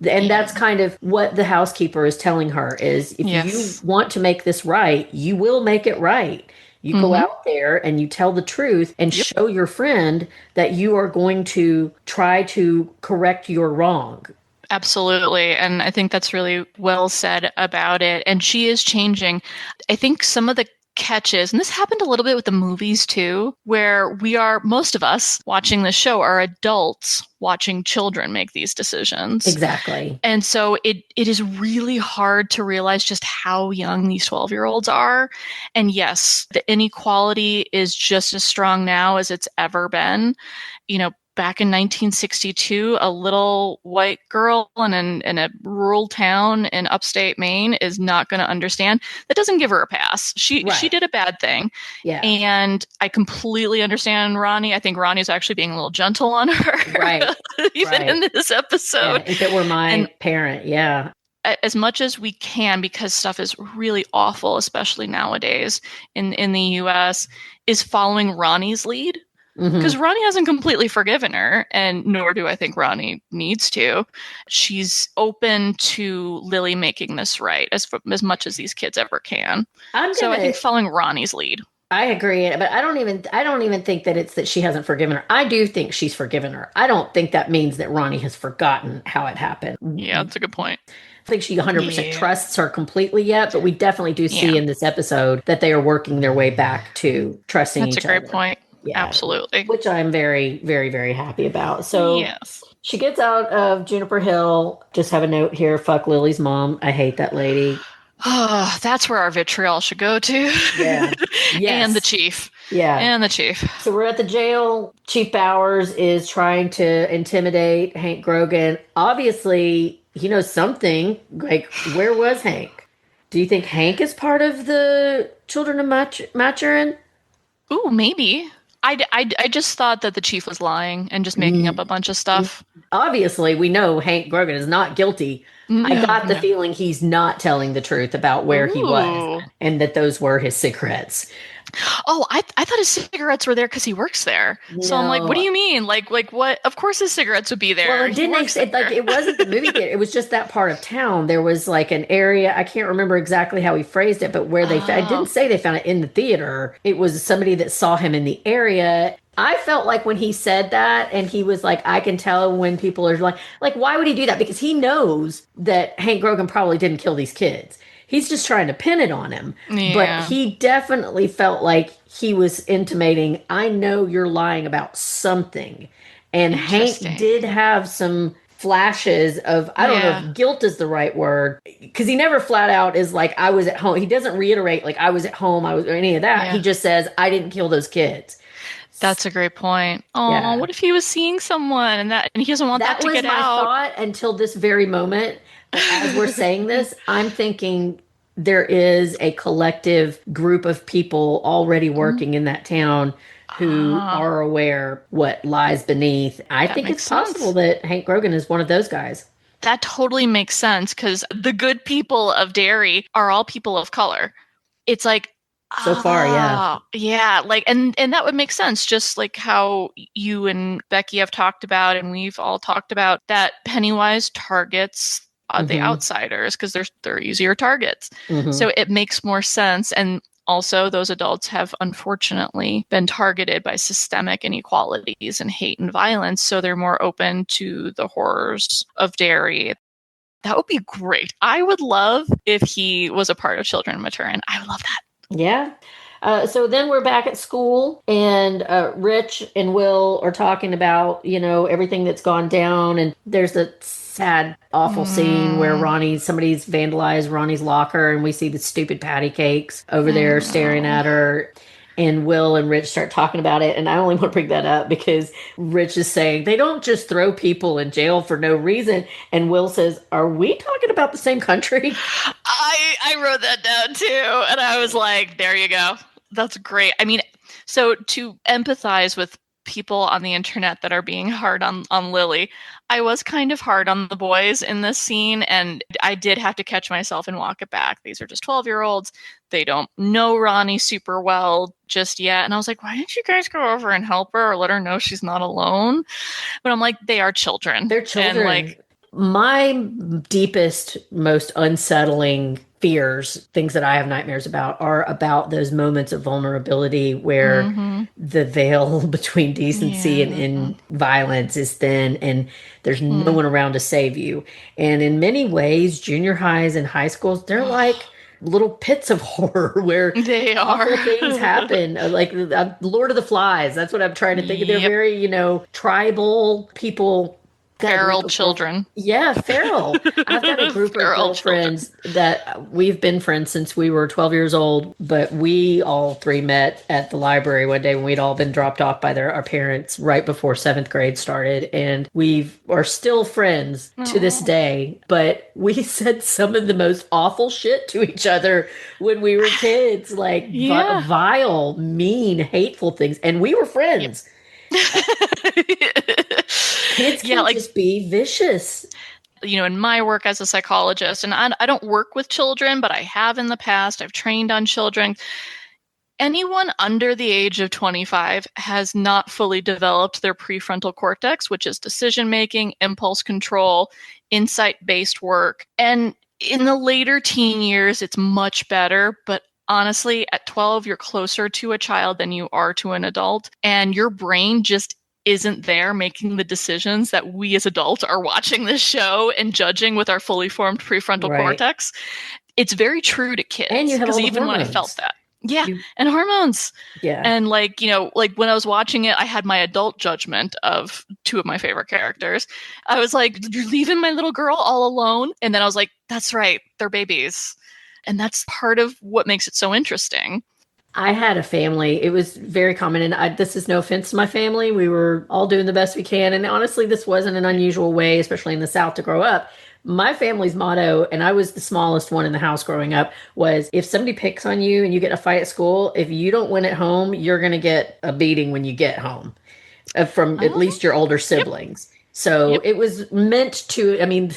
And that's kind of what the housekeeper is telling her is, if you want to make this right, you will make it right. You go out there and you tell the truth and show your friend that you are going to try to correct your wrong. Absolutely. And I think that's really well said about it. And she is changing. I think some of the catches, and this happened a little bit with the movies too, where most of us watching the show are adults watching children make these decisions. Exactly. And so it is really hard to realize just how young these 12-year-olds are. And yes, the inequality is just as strong now as it's ever been. Back in 1962, a little white girl in a rural town in upstate Maine is not going to understand. That doesn't give her a pass. She did a bad thing. Yeah. And I completely understand Ronnie. I think Ronnie's actually being a little gentle on her. Right. Even in this episode. Yeah, if it were my parent, yeah. As much as we can, because stuff is really awful, especially nowadays in the US, is following Ronnie's lead. Because Ronnie hasn't completely forgiven her, and nor do I think Ronnie needs to. She's open to Lily making this right as much as these kids ever can. I think following Ronnie's lead. I agree, but I don't even think that it's that she hasn't forgiven her. I do think she's forgiven her. I don't think that means that Ronnie has forgotten how it happened. Yeah, that's a good point. I think she 100% trusts her completely yet, but we definitely do see in this episode that they are working their way back to trusting each other. That's a great point. Yeah, absolutely. Which I'm very, very, very happy about. So she gets out of Juniper Hill. Just have a note here. Fuck Lily's mom. I hate that lady. Oh, that's where our vitriol should go to. Yeah. Yes. And the chief. Yeah. And the chief. So we're at the jail. Chief Bowers is trying to intimidate Hank Grogan. Obviously, he knows something. Like, where was Hank? Do you think Hank is part of the Children of Maturin? Ooh, maybe. I just thought that the chief was lying and just making up a bunch of stuff. Obviously, we know Hank Grogan is not guilty. I got the feeling he's not telling the truth about where he was and that those were his cigarettes. Oh, I thought his cigarettes were there because he works there. No. So I'm like, what do you mean? Like what? Of course his cigarettes would be there. Well, it wasn't the movie theater. It was just that part of town. There was like an area. I can't remember exactly how he phrased it, but where I didn't say they found it in the theater. It was somebody that saw him in the area. I felt like when he said that and he was like, I can tell when people are like, why would he do that? Because he knows that Hank Grogan probably didn't kill these kids. He's just trying to pin it on him. But Yeah. he definitely felt like he was intimating, I know you're lying about something. And Hank did Interesting. have some flashes of, I don't know Yeah. if guilt is the right word, because he never flat out is like, I was at home. He doesn't reiterate like I was at home, I was, or any of that. He Yeah. just says, I didn't kill those kids. That's a great point. Oh, Yeah. what if he was seeing someone and he doesn't want that That to was get my out? thought until this very moment. But as we're saying this, I'm thinking there is a collective group of people already working in that town who Ah, are aware what lies beneath. I that think it's makes possible sense. that Hank Grogan is one of those guys. That totally makes sense because the good people of Derry are all people of color. It's like, So far, yeah. yeah, like, and that would make sense, just like how you and Becky have talked about, and we've all talked about that Pennywise targets the Hmm. outsiders because they're easier targets. Hmm. So it makes more sense, and also those adults have unfortunately been targeted by systemic inequalities and hate and violence, so they're more open to the horrors of Derry. That would be great. I would love if he was a part of Children of Maturin. I would love that. Yeah. So then we're back at school, and Rich and Will are talking about, everything that's gone down. And there's a sad, awful scene where Mm, somebody's vandalized Ronnie's locker, and we see the stupid patty cakes over I there staring know. at her. And Will and Rich start talking about it. And I only want to bring that up because Rich is saying they don't just throw people in jail for no reason. And Will says, are we talking about the same country? I wrote that down too, and I was like, there you go. That's great. I mean, so to empathize with people on the internet that are being hard on Lily, I was kind of hard on the boys in this scene, and I did have to catch myself and walk it back. These are just 12-year-olds. They don't know Ronnie super well just yet. And I was like, why didn't you guys go over and help her or let her know she's not alone? But I'm like, they are children. They're And children. like, My deepest, most unsettling fears, things that I have nightmares about, are about those moments of vulnerability where mm-hmm, the veil between decency and, yeah. and violence is thin, and there's no Mm. one around to save you. And in many ways, junior highs and high schools, they're like little pits of horror where They are. awful things happen, like Lord of the Flies. That's what I'm trying to think of. They're Yep. very, tribal people. Got a group Feral of girl, children. yeah, feral. I've got a group of Feral children. girlfriends that we've been friends since we were 12 years old, but we all three met at the library one day when we'd all been dropped off by our parents right before seventh grade started, and we are still friends to this Oh. day. But we said some of the most awful shit to each other when we were kids, like Yeah. vile, mean, hateful things, and we were Yep. friends. Kids Yeah, can like, just be vicious. in my work as a psychologist, and I don't work with children, but I have in the past, I've trained on children. Anyone under the age of 25 has not fully developed their prefrontal cortex, which is decision making, impulse control, insight based work. And in the later teen years, it's much better. But honestly, at 12, you're closer to a child than you are to an adult. And your brain just isn't there making the decisions that we as adults are watching this show and judging with our fully formed prefrontal Right. cortex. It's very true to And kids you have all because the even when I felt hormones. that, yeah, You, and hormones. yeah. And like, like when I was watching it, I had my adult judgment of two of my favorite characters. I was like, you're leaving my little girl all alone. And then I was like, that's right, they're babies. And that's part of what makes it so interesting. I had a family. It was very common, and this is no offense to my family. We were all doing the best we can, and honestly, this wasn't an unusual way, especially in the South, to grow up. My family's motto, and I was the smallest one in the house growing up, was if somebody picks on you and you get in a fight at school, if you don't win at home, you're going to get a beating when you get home from at Oh, least your older yep, siblings. So yep. it was meant to, I mean,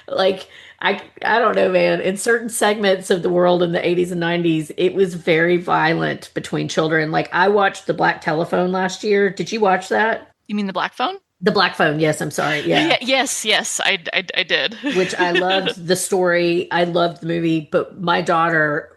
like, I don't know, man. In certain segments of the world in the 80s and 90s, it was very violent between children. Like, I watched The Black Telephone last year. Did you watch that? You mean the black phone? The Black Phone, yes, I'm sorry. Yeah. Yeah, yes, I did. Which I loved the story. I loved the movie, but my daughter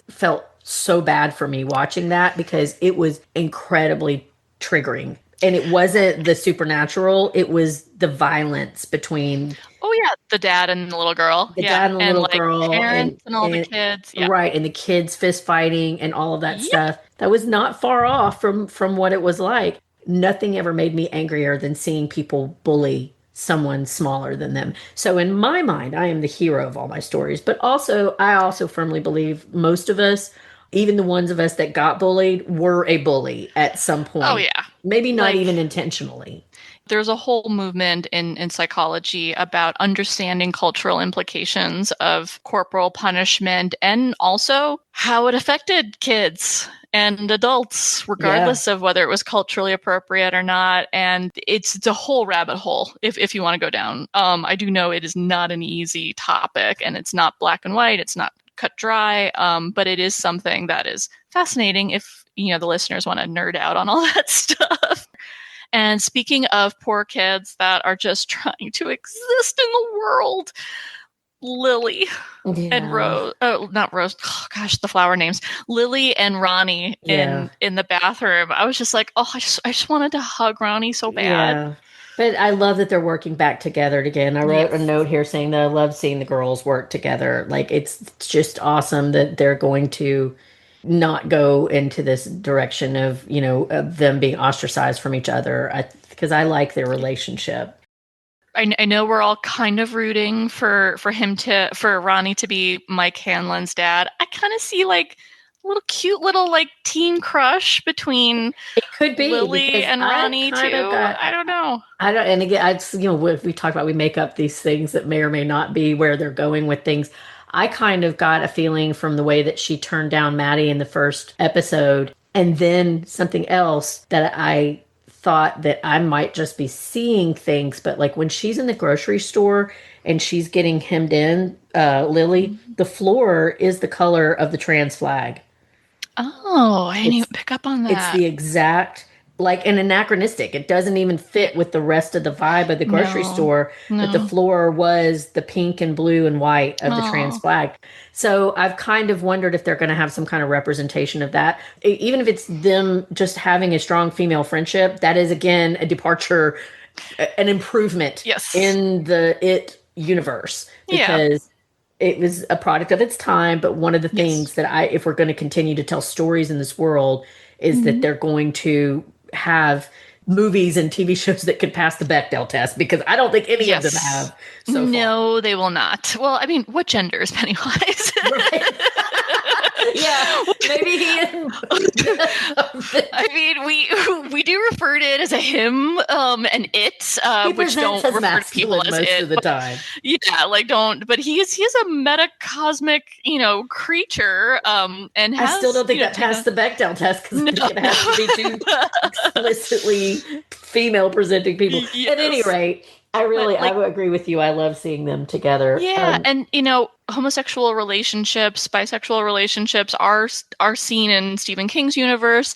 felt so bad for me watching that because it was incredibly triggering. And it wasn't the supernatural, it was the violence between Oh yeah, the dad and the little girl. the Yeah, dad and the and little like girl parents and all the kids. Yeah. right, and the kids fist fighting and all of that Yep. stuff. That was not far off from what it was like. Nothing ever made me angrier than seeing people bully someone smaller than them. So in my mind, I am the hero of all my stories, but also I also firmly believe most of us, even the ones of us that got bullied, were a bully at some Oh point. yeah. Maybe not Like even intentionally. there's a whole movement in psychology about understanding cultural implications of corporal punishment and also how it affected kids and adults, Yeah. regardless of whether it was culturally appropriate or not. And it's a whole rabbit hole if you want to go down. I do know it is not an easy topic, and it's not black and white. It's not cut dry, but it is something that is fascinating if the listeners want to nerd out on all that stuff. And speaking of poor kids that are just trying to exist in the world, Lily and Yeah. Rose, oh, not Rose, oh gosh, the flower names, Lily and Ronnie Yeah. in the bathroom. I was just like, oh, I just wanted to hug Ronnie so bad. Yeah. But I love that they're working back together again. I wrote a Yes. note here saying that I love seeing the girls work together. Like it's just awesome that they're going to not go into this direction of, of them being ostracized from each other. Because I like their relationship. I know we're all kind of rooting for Ronnie to be Mike Hanlon's dad. I kind of see like a little cute little like teen crush between It could be Lily because and I Ronnie kind of too. got I don't know. I don't, and again, if we talk about, we make up these things that may or may not be where they're going with things. I kind of got a feeling from the way that she turned down Maddie in the first episode, and then something else that I thought that I might just be seeing things, but like when she's in the grocery store and she's getting hemmed in, Lily, the floor is the color of the trans flag. Oh, I didn't even It's pick up on it's that. the exact like an anachronistic. It doesn't even Yeah. fit with the rest of the vibe of the grocery No. store, but the No. floor was the pink and blue and white of the trans Oh. flag. So I've kind of wondered if they're going to have some kind of representation of that. Even if it's them just having a strong female friendship, that is again a departure, an improvement Yes. in the it universe Yeah. because it was a product of its time, but one of the Yes. things that if we're going to continue to tell stories in this world, is that Mhm. they're going to have movies and TV shows that could pass the Bechdel test because I don't think any of them Yes. have so far. No, they will not. Well, I mean, what gender is Pennywise? Right? Yeah, maybe he is. I mean, we do refer to it as a him and it, He which presents don't as refer to people masculine as most it. of the time. Yeah, like don't. But he's a metacosmic, creature, and I still has don't think that taken passed the Bechdel test because no. it has to be two explicitly female presenting people. At any Yes. rate, But I like, would agree with you. I love seeing them together. yeah, and homosexual relationships, bisexual relationships are seen in Stephen King's universe.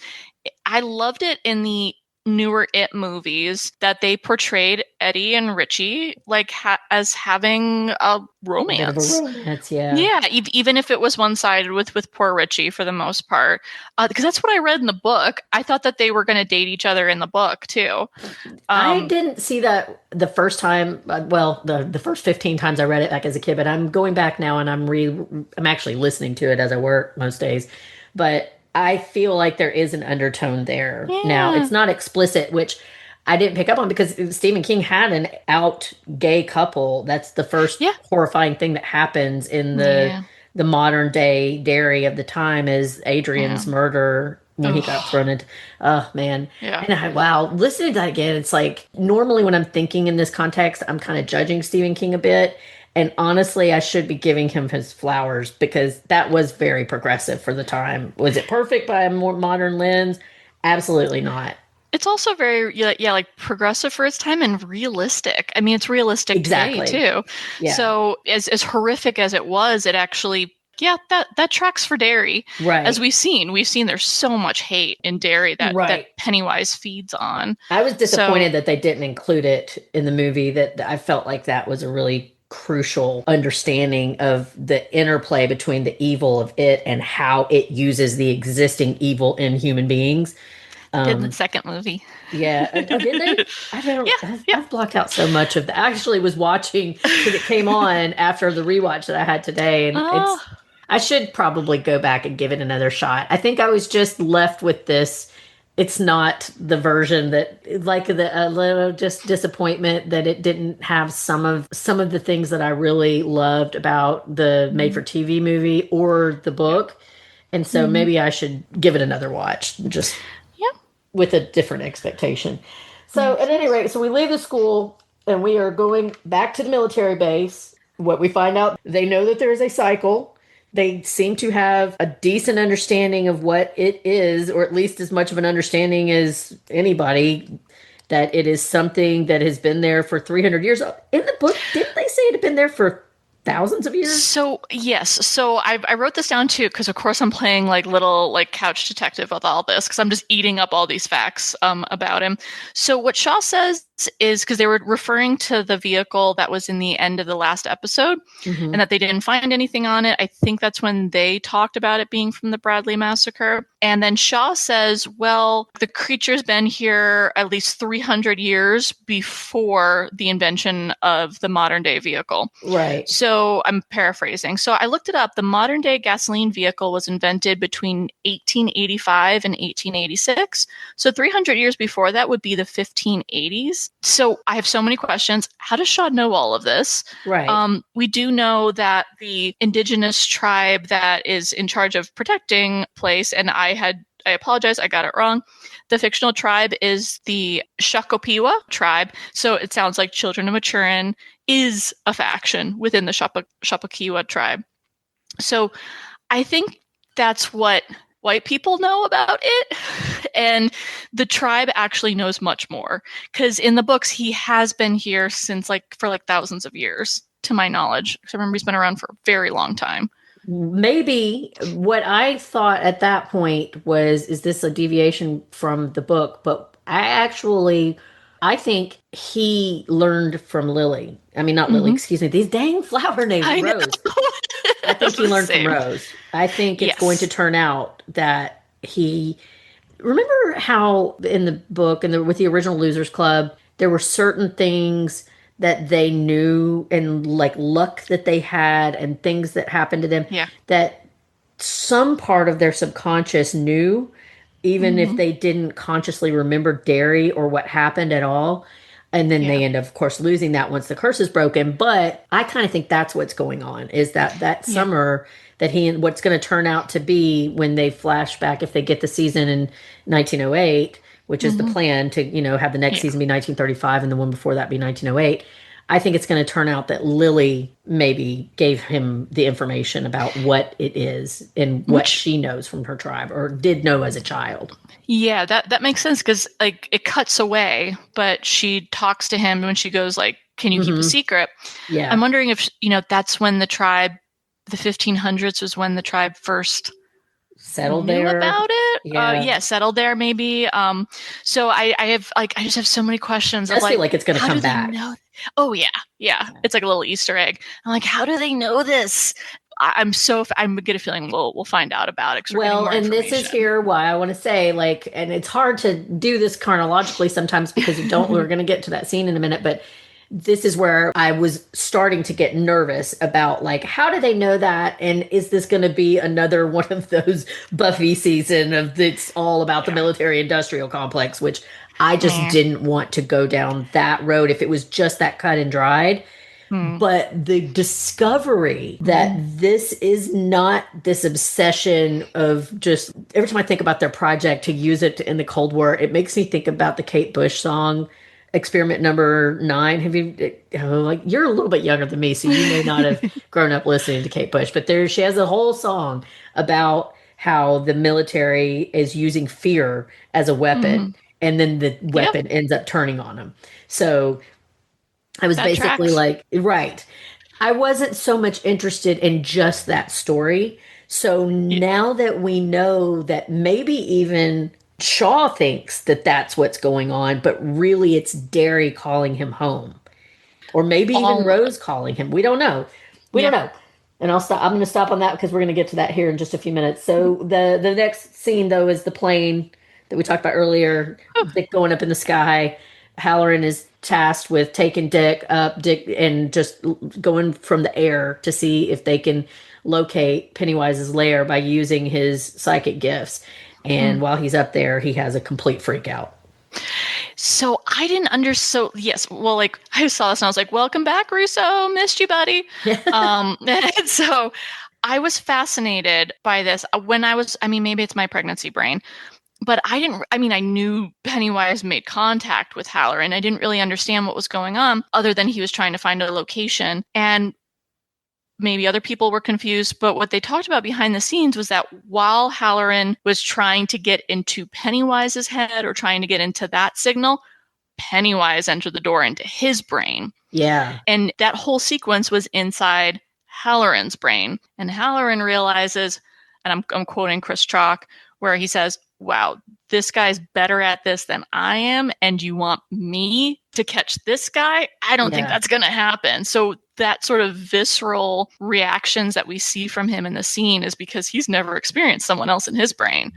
I loved it in the newer It movies that they portrayed Eddie and Richie like as having a A bit of a romance. romance, yeah. Yeah, even if it was one-sided with poor Richie for the most part, because that's what I read in the book. I thought that they were going to date each other in the book too. I didn't see that the first time. Well, the first 15 times I read it back as a kid, but I'm going back now and I'm actually listening to it as I work most days. But I feel like there is an undertone there. Now, Yeah, it's not explicit, which I didn't pick up on because Stephen King had an out gay couple. That's the first yeah, horrifying thing that happens in yeah, the modern day Derry of the time is yeah. Adrian's murder when he got Ugh, thrown into. Oh man. yeah. And wow, listening to that again, it's like normally when I'm thinking in this context, I'm kind of judging Stephen King a bit. And honestly, I should be giving him his flowers because that was very progressive for the time. Was it perfect by a more modern lens? Absolutely not. It's also very yeah, like progressive for its time and realistic. I mean, it's realistic today Exactly. too. Yeah. So as horrific as it was, it actually that tracks for Derry. As Right. we've seen there's so much hate in Derry that Right. Pennywise feeds on. I was So disappointed that they didn't include it in the movie. That I felt like that was a really crucial understanding of the interplay between the evil of it and how it uses the existing evil in human beings. Did the second movie. Yeah. Oh, did they? I don't. Yeah. I've blocked out so much of that. I actually was watching because it came on after the rewatch that I had today, and Oh. I should probably go back and give it another shot. I think I was just left with this. It's not the version that, like, a little just disappointment that it didn't have some of the things that I really loved about the made for TV movie or the book. And so maybe I should give it another watch, just with a different expectation. So at any rate, so we leave the school and we are going back to the military base. What we find out, they know that there is a cycle. They seem to have a decent understanding of what it is, or at least as much of an understanding as anybody, that it is something that has been there for 300 years. In the book, didn't they say it had been there for thousands of years? So yes, so I wrote this down too because of course I'm playing like little like couch detective with all this because I'm just eating up all these facts about him. So what Shaw says is because they were referring to the vehicle that was in the end of the last episode and that they didn't find anything on it. I think that's when they talked about it being from the Bradley massacre. And then Shaw says, well, the creature's been here at least 300 years before the invention of the modern day vehicle. Right. So I'm paraphrasing. So I looked it up. The modern day gasoline vehicle was invented between 1885 and 1886. So 300 years before that would be the 1580s. So I have so many questions. How does Shaw know all of this? Right. We do know that the indigenous tribe that is in charge of protecting place, and I apologize, I got it wrong. The fictional tribe is the Shakopiwa tribe. So it sounds like Children of Maturin is a faction within the Shapokiwa tribe. So I think that's what white people know about it. And the tribe actually knows much more. Because in the books, he has been here since for thousands of years, to my knowledge. Because I remember he's been around for a very long time. Maybe what I thought at that point was, is this a deviation from the book? But I think he learned from Lily. I mean, not Lily, excuse me. These dang flower names, I know. Rose. I think he learned from Rose. I think it's going to turn out that he. Remember how in the book and with the original Losers Club, there were certain things that they knew and like luck that they had and things that happened to them that some part of their subconscious knew, even if they didn't consciously remember Derry or what happened at all. And then they end up, of course, losing that once the curse is broken. But I kind of think that's what's going on, is that summer that what's going to turn out to be when they flash back, if they get the season in 1908, which is the plan to, have the next season be 1935 and the one before that be 1908. I think it's going to turn out that Lily maybe gave him the information about what it is and what she knows from her tribe or did know as a child. Yeah, that makes sense because it cuts away, but she talks to him when she goes can you keep a secret? Yeah. I'm wondering if, that's when the 1500s was when the tribe first settled knew there about it. Yeah. Settled there maybe. So I have I just have so many questions. I feel like it's going to come back. Oh yeah. It's like a little Easter egg. I'm like, how do they know this? I'm get a feeling we'll find out about it. Well, and this is here why I want to say and it's hard to do this chronologically sometimes because you don't. We're going to get to that scene in a minute, but this is where I was starting to get nervous about how do they know that? And is this going to be another one of those Buffy season of it's all about the military industrial complex, which I just didn't want to go down that road if it was just that cut and dried. But the discovery that this is not this obsession of just every time I think about their project to use it in the Cold War, it makes me think about the Kate Bush song Experiment Number 9. Have you you're a little bit younger than me, so you may not have grown up listening to Kate Bush, but she has a whole song about how the military is using fear as a weapon, and then the weapon ends up turning on them. So I was basically right. I wasn't so much interested in just that story. So now that we know that maybe even Shaw thinks that that's what's going on, but really it's Derry calling him home. Or maybe even Rose calling him. We don't know. We don't know. And I'm going to stop on that because we're going to get to that here in just a few minutes. So the next scene, though, is the plane that we talked about earlier, Dick going up in the sky. Halloran is tasked with taking Dick up, and just going from the air to see if they can locate Pennywise's lair by using his psychic gifts. And while he's up there, he has a complete freak out. So I didn't so yes, well, like I saw this and I was like, welcome back, Russo, missed you, buddy. And so I was fascinated by this when maybe it's my pregnancy brain, but I knew Pennywise made contact with Halloran. I didn't really understand what was going on other than he was trying to find a location. And maybe other people were confused, but what they talked about behind the scenes was that while Halloran was trying to get into Pennywise's head or trying to get into that signal, Pennywise entered the door into his brain. Yeah. And that whole sequence was inside Halloran's brain. And Halloran realizes, and I'm quoting Chris Chalk, where he says, wow, this guy's better at this than I am, and you want me to catch this guy? I don't think that's going to happen. So that sort of visceral reactions that we see from him in the scene is because he's never experienced someone else in his brain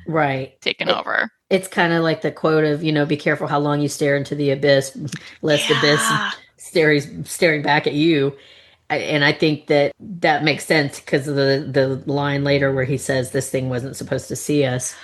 taking over. It's kind of like the quote of, be careful how long you stare into the abyss, lest the abyss staring back at you. And I think that makes sense because of the line later where he says this thing wasn't supposed to see us.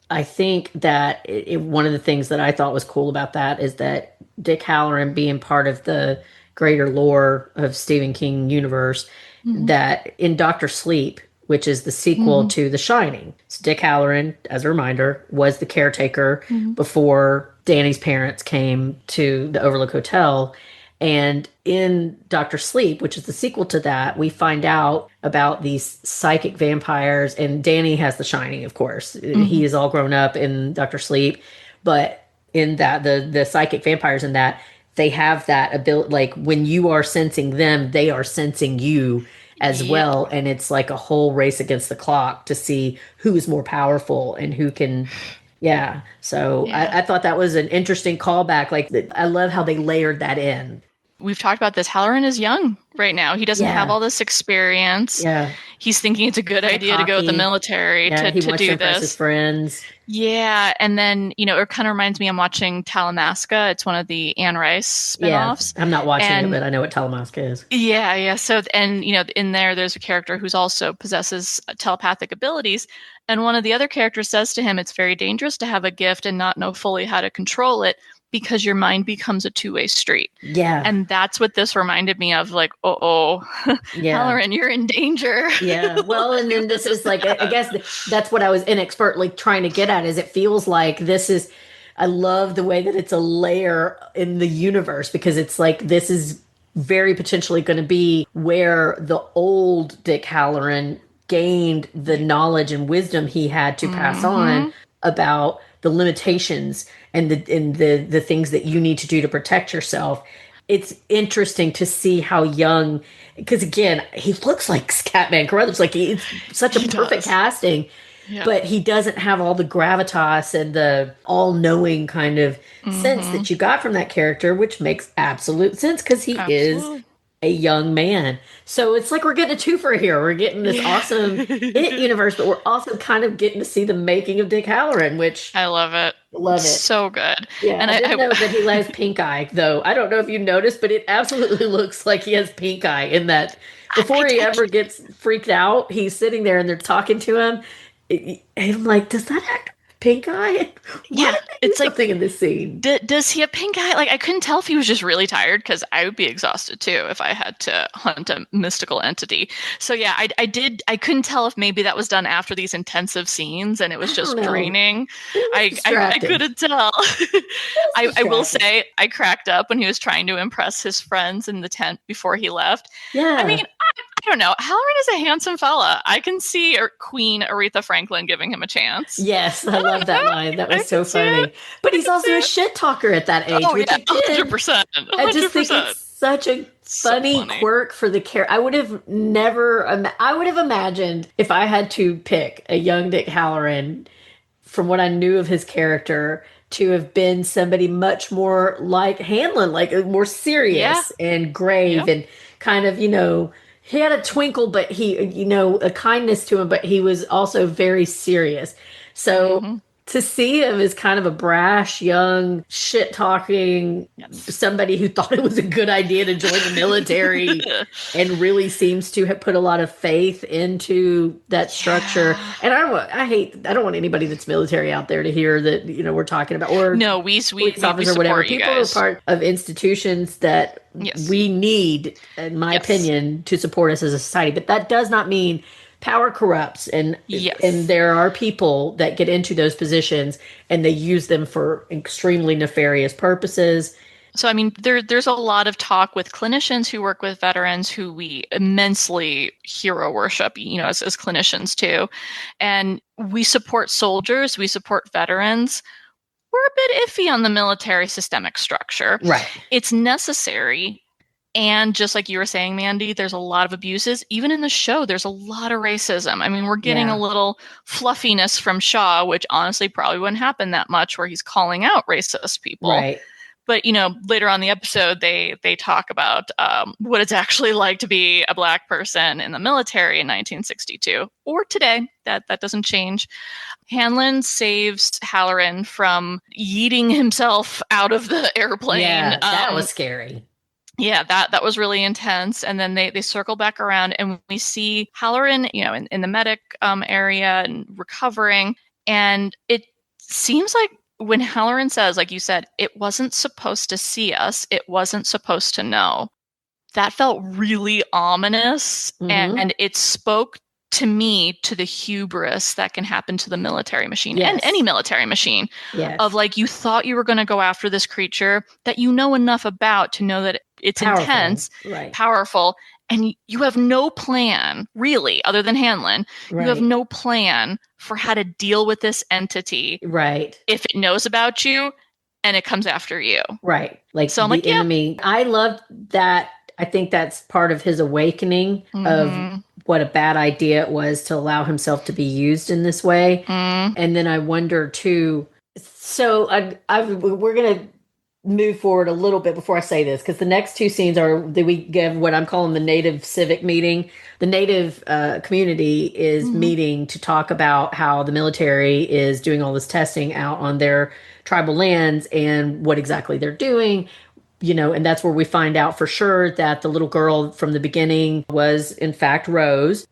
I think that one of the things that I thought was cool about that is that Dick Halloran being part of the greater lore of Stephen King universe, that in Dr. Sleep, which is the sequel to The Shining, so Dick Halloran, as a reminder, was the caretaker before Danny's parents came to the Overlook Hotel. And in Dr. Sleep, which is the sequel to that, we find out about these psychic vampires. And Danny has The Shining, of course. He is all grown up in Dr. Sleep. But in that, the psychic vampires in that, they have that ability. Like when you are sensing them, they are sensing you as well. And it's like a whole race against the clock to see who's more powerful and who can... Yeah. So I thought that was an interesting callback. Like, I love how they layered that in. We've talked about this. Halloran is young right now. He doesn't have all this experience. Yeah. He's thinking it's a good idea to go with the military to do this. His friends. Yeah. And then, it kind of reminds me, I'm watching Talamasca. It's one of the Anne Rice spinoffs. Yeah, I'm not watching it, but I know what Talamasca is. Yeah. Yeah. So, and, in there's a character who's also possesses telepathic abilities. And one of the other characters says to him, it's very dangerous to have a gift and not know fully how to control it, because your mind becomes a two-way street. Yeah. And that's what this reminded me of, like, Halloran, you're in danger. Yeah. Well, and then this is like, I guess that's what I was inexpertly trying to get at, is it feels like this is, I love the way that it's a layer in the universe, because it's like, this is very potentially going to be where the old Dick Halloran gained the knowledge and wisdom he had to pass on about the limitations and the things that you need to do to protect yourself. It's interesting to see how young, because again, he looks like Scatman Carruthers, like it's such a perfect casting, but he doesn't have all the gravitas and the all-knowing kind of sense that you got from that character, which makes absolute sense because he is a young man. So it's like we're getting a twofer here. We're getting this awesome It universe, but we're also kind of getting to see the making of Dick Halloran, which I love it. Love it. So good. Yeah, and I didn't know that he has pink eye, though. I don't know if you noticed, but it absolutely looks like he has pink eye in that. Before he ever gets freaked out, he's sitting there and they're talking to him. And I'm like, does that actor have pink eye? Yeah, it's like something in this scene. Does he have pink eye? Like, I couldn't tell if he was just really tired, because I would be exhausted too if I had to hunt a mystical entity. So yeah, I couldn't tell if maybe that was done after these intensive scenes and it was just draining. I couldn't tell. I will say I cracked up when he was trying to impress his friends in the tent before he left. Yeah. I mean, I don't know. Halloran is a handsome fella. I can see Queen Aretha Franklin giving him a chance. Yes, I love that line. That was so funny. But he's also a shit talker at that age. Oh, yeah, 100%. I just think it's such a funny quirk for the character. I would have imagined if I had to pick a young Dick Halloran from what I knew of his character to have been somebody much more like Hanlon, like more serious and grave and kind of, he had a twinkle, but he, a kindness to him, but he was also very serious. So to see him as kind of a brash, young, shit-talking, somebody who thought it was a good idea to join the military and really seems to have put a lot of faith into that structure. And I don't want anybody that's military out there to hear that, we're talking about, or no, we police officer or whatever. People are part of institutions that we need, in my opinion, to support us as a society. But that does not mean power corrupts, and there are people that get into those positions and they use them for extremely nefarious purposes. So, I mean, there's a lot of talk with clinicians who work with veterans who we immensely hero worship, as clinicians too. And we support soldiers, we support veterans. We're a bit iffy on the military systemic structure. Right. It's necessary. And just like you were saying, Mandy, there's a lot of abuses. Even in the show, there's a lot of racism. I mean, we're getting a little fluffiness from Shaw, which honestly probably wouldn't happen that much, where he's calling out racist people. Right. But, later on in the episode, they talk about what it's actually like to be a Black person in the military in 1962 or today. That doesn't change. Hanlon saves Halloran from yeeting himself out of the airplane. Yeah, that was scary. Yeah, that was really intense. And then they circle back around and we see Halloran, in the medic area and recovering. And it seems like when Halloran says, like you said, it wasn't supposed to see us, it wasn't supposed to know, that felt really ominous. And it spoke to me to the hubris that can happen to the military machine and any military machine of like, you thought you were going to go after this creature that you know enough about to know that it's powerful, intense, powerful, and you have no plan really other than Hanlon. You have no plan for how to deal with this entity. Right. If it knows about you and it comes after you. Right. Like so I'm the like, enemy. I love that. I think that's part of his awekening of what a bad idea it was to allow himself to be used in this way. And then I wonder too, so we're going to move forward a little bit before I say this, because the next two scenes are that we give what I'm calling the Native Civic Meeting. The Native community is meeting to talk about how the military is doing all this testing out on their tribal lands and what exactly they're doing. And that's where we find out for sure that the little girl from the beginning was, in fact, Rose.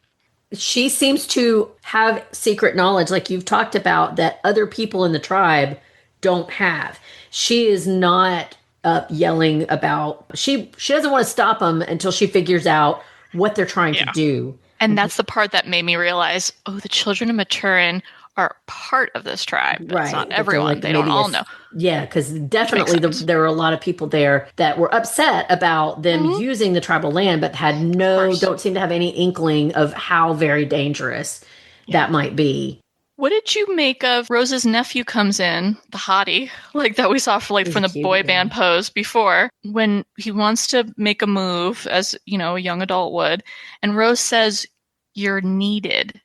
She seems to have secret knowledge, like you've talked about, that other people in the tribe don't have. She is not yelling about, she doesn't want to stop them until she figures out what they're trying to do. And that's the part that made me realize, the children of Maturin are part of this tribe. That's not everyone. They don't all know. Yeah, because definitely there were a lot of people there that were upset about them using the tribal land, but don't seem to have any inkling of how very dangerous that might be. What did you make of Rose's nephew comes in, the hottie, like that we saw from the boy band pose before, when he wants to make a move as, a young adult would, and Rose says, "You're needed."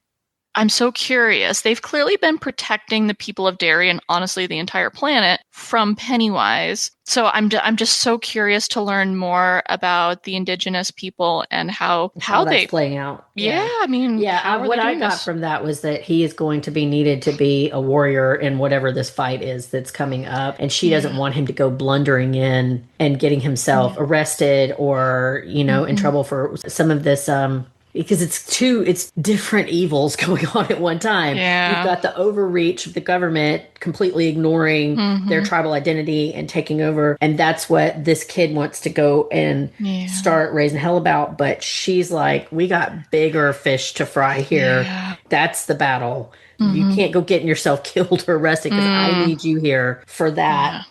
I'm so curious. They've clearly been protecting the people of Derry and honestly the entire planet from Pennywise. So I'm just so curious to learn more about the indigenous people and how that's they playing out. Yeah, I mean, what I got from that was that he is going to be needed to be a warrior in whatever this fight is that's coming up, and she doesn't want him to go blundering in and getting himself arrested or in trouble for some of this. Because it's different evils going on at one time. Yeah. You've got the overreach of the government completely ignoring their tribal identity and taking over. And that's what this kid wants to go and start raising hell about. But she's like, we got bigger fish to fry here. Yeah. That's the battle. You can't go getting yourself killed or arrested because I need you here for that. Yeah.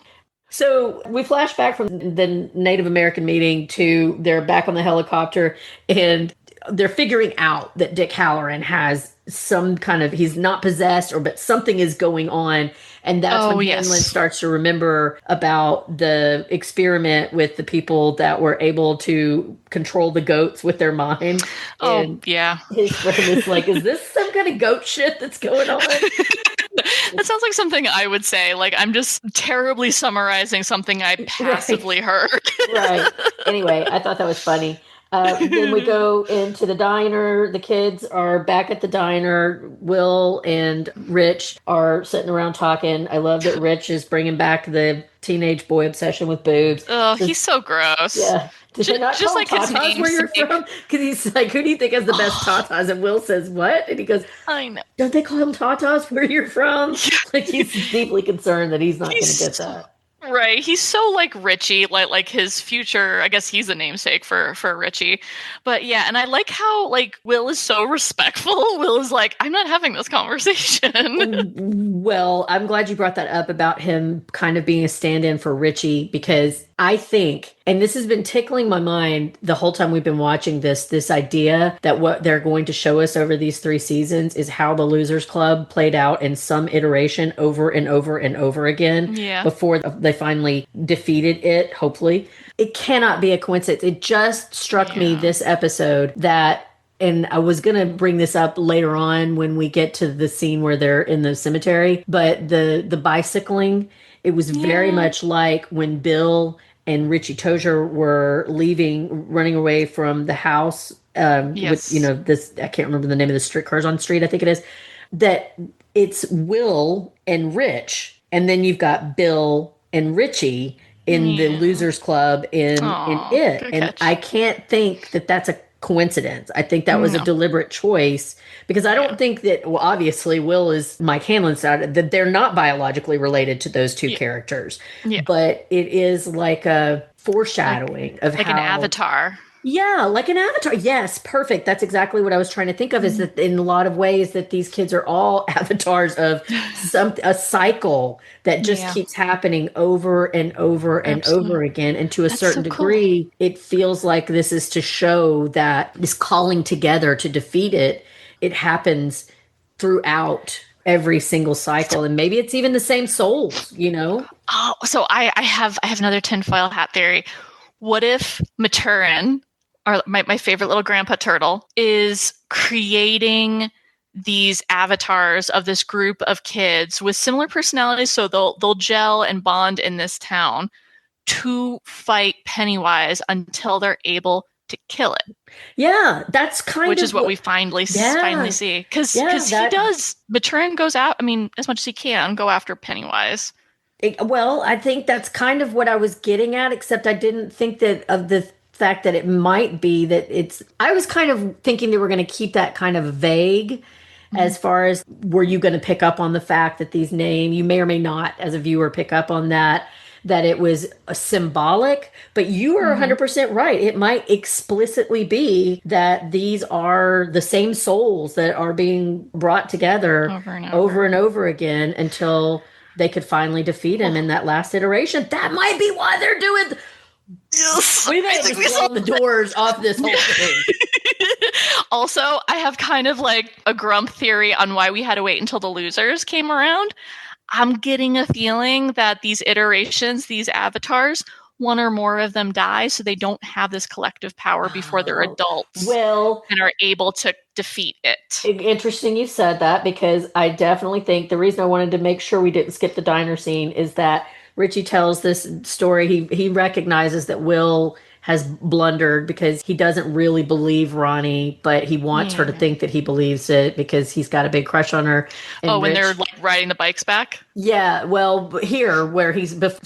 So we flash back from the Native American meeting to they're back on the helicopter and they're figuring out that Dick Halloran has some kind of, he's not possessed but something is going on. And that's when Hanlon starts to remember about the experiment with the people that were able to control the goats with their mind. His friend is like, is this some kind of goat shit that's going on? That sounds like something I would say. Like, I'm just terribly summarizing something I passively heard. Right. Anyway, I thought that was funny. Then we go into the diner. The kids are back at the diner. Will and Rich are sitting around talking. I love that Rich is bringing back the teenage boy obsession with boobs. Oh, he's so gross. Yeah. Did they not Just call like his tatas where you're namesake. from? Because he's like, who do you think has the best tatas? And Will says, what? And he goes, I know. don't they call them tatas where you're from? Like he's deeply concerned that he's not going to He's get so- that. Right. He's so like Richie, like his future, I guess he's the namesake for Richie. But yeah, and I like how like Will is so respectful. Will is like, I'm not having this conversation. Well, I'm glad you brought that up about him kind of being a stand-in for Richie, because I think, and this has been tickling my mind the whole time we've been watching this idea that what they're going to show us over these 3 seasons is how the Losers Club played out in some iteration over and over and over again Yeah. before they finally defeated it, hopefully. It cannot be a coincidence. It just struck me this episode that, and I was going to bring this up later on when we get to the scene where they're in the cemetery, but the bicycling, it was very much like when Bill and Richie Tozier were running away from the house with, this, I can't remember the name of the street, Cars on Street, I think it is, that it's Will and Rich, and then you've got Bill and Richie in the Losers Club in it. good And catch. I can't think that that's a coincidence. I think that was a deliberate choice, because I don't think that, well, obviously Will is Mike Hanlon's side, that they're not biologically related to those two characters. Yeah. But it is like a foreshadowing of Like how an avatar. yeah, like an avatar. Yes, perfect. That's exactly what I was trying to think of, is that in a lot of ways that these kids are all avatars of a cycle that just keeps happening over and over and over again. And to a certain degree, it feels like this is to show that this calling together to defeat it, it happens throughout every single cycle. And maybe it's even the same souls, Oh, so I have another tinfoil hat theory. What if Maturin, or my favorite little grandpa turtle, is creating these avatars of this group of kids with similar personalities, so they'll gel and bond in this town to fight Pennywise until they're able to kill it. Yeah, that's which is what we finally see, because he does. Maturin goes out. I mean, as much as he can, go after Pennywise. Well, I think that's kind of what I was getting at, except I didn't think that of the fact that it might be that I was kind of thinking they were going to keep that kind of vague as far as, were you going to pick up on the fact that these names, you may or may not as a viewer pick up on that it was a symbolic, but you are 100% right. It might explicitly be that these are the same souls that are being brought together over and over again until they could finally defeat him in that last iteration. That might be why they're doing. We may have just blown the doors off this whole thing. Also, I have kind of like a grump theory on why we had to wait until the Losers came around. I'm getting a feeling that these iterations, these avatars, one or more of them die, so they don't have this collective power before they're adults. Well, and are able to defeat it. Interesting you said that, because I definitely think the reason I wanted to make sure we didn't skip the diner scene is that Richie tells this story. He recognizes that Will has blundered because he doesn't really believe Ronnie, but he wants her to think that he believes it because he's got a big crush on her. And when they're like riding the bikes back? Yeah, well, here where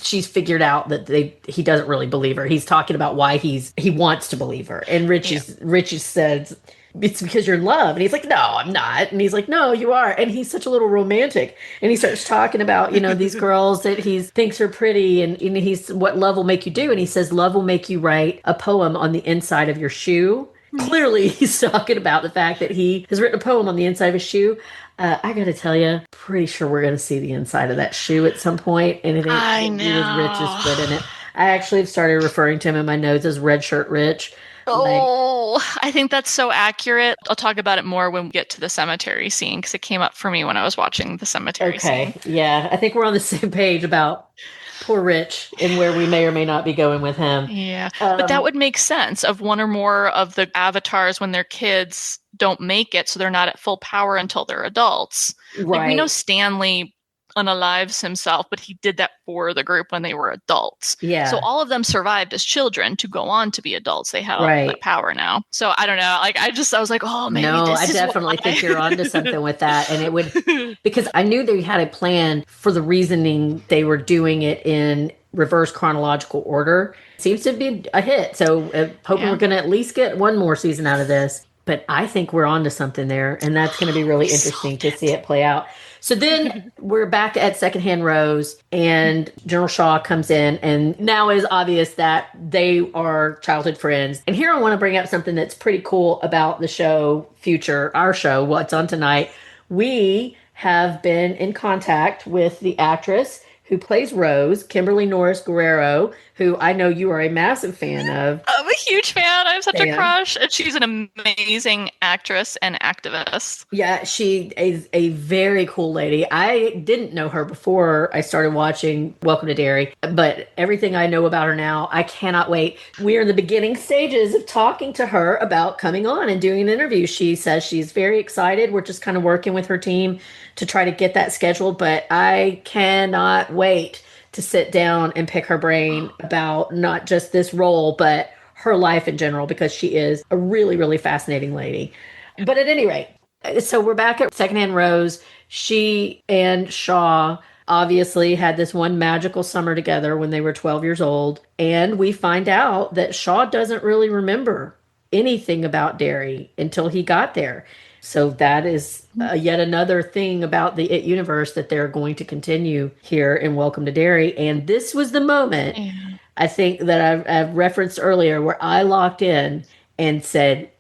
she's figured out that he doesn't really believe her. He's talking about why he wants to believe her. And Richie says, it's because you're in love. And he's like, no, I'm not. And he's like, no, you are. And he's such a little romantic. And he starts talking about, these girls that he thinks are pretty. And he's, what love will make you do. And he says, love will make you write a poem on the inside of your shoe. Clearly, he's talking about the fact that he has written a poem on the inside of his shoe. I got to tell you, pretty sure we're going to see the inside of that shoe at some point. And it ain't with Rich's foot in it. I actually have started referring to him in my notes as Red Shirt Rich. I think that's so accurate. I'll talk about it more when we get to the cemetery scene, because it came up for me when I was watching the cemetery scene. Yeah. I think we're on the same page about poor Rich and where we may or may not be going with him. Yeah. But that would make sense of one or more of the avatars when they're kids don't make it, so they're not at full power until they're adults. Right. Like, we know Stanley unalives himself, but he did that for the group when they were adults. Yeah. So all of them survived as children to go on to be adults. They had all that power now. So I don't know. Like I was like, oh, maybe no, this I is definitely why. think you're onto something with that. And it would, because I knew they had a plan for the reasoning they were doing it in reverse chronological order. Seems to be a hit. So hoping we're going to at least get one more season out of this. But I think we're onto something there. And that's going to be really interesting to see it play out. So then we're back at Secondhand Rose, and General Shaw comes in, and now it is obvious that they are childhood friends. And here I want to bring up something that's pretty cool about the show Future, our show, What's On Tonight. We have been in contact with the actress who plays Rose, Kimberly Norris Guerrero, who I know you are a massive fan of. I'm a huge fan. I have such a crush. And she's an amazing actress and activist. Yeah, she is a very cool lady. I didn't know her before I started watching Welcome to Derry, but everything I know about her now, I cannot wait. We're in the beginning stages of talking to her about coming on and doing an interview. She says she's very excited. We're just kind of working with her team to try to get that scheduled, but I cannot wait to sit down and pick her brain about not just this role, but her life in general, because she is a really, really fascinating lady. But at any rate, so we're back at Secondhand Rose. She and Shaw obviously had this one magical summer together when they were 12 years old. And we find out that Shaw doesn't really remember anything about Derry until he got there. So that is yet another thing about the It universe that they're going to continue here in Welcome to Derry. And this was the moment, I think, that I've referenced earlier, where I locked in and said,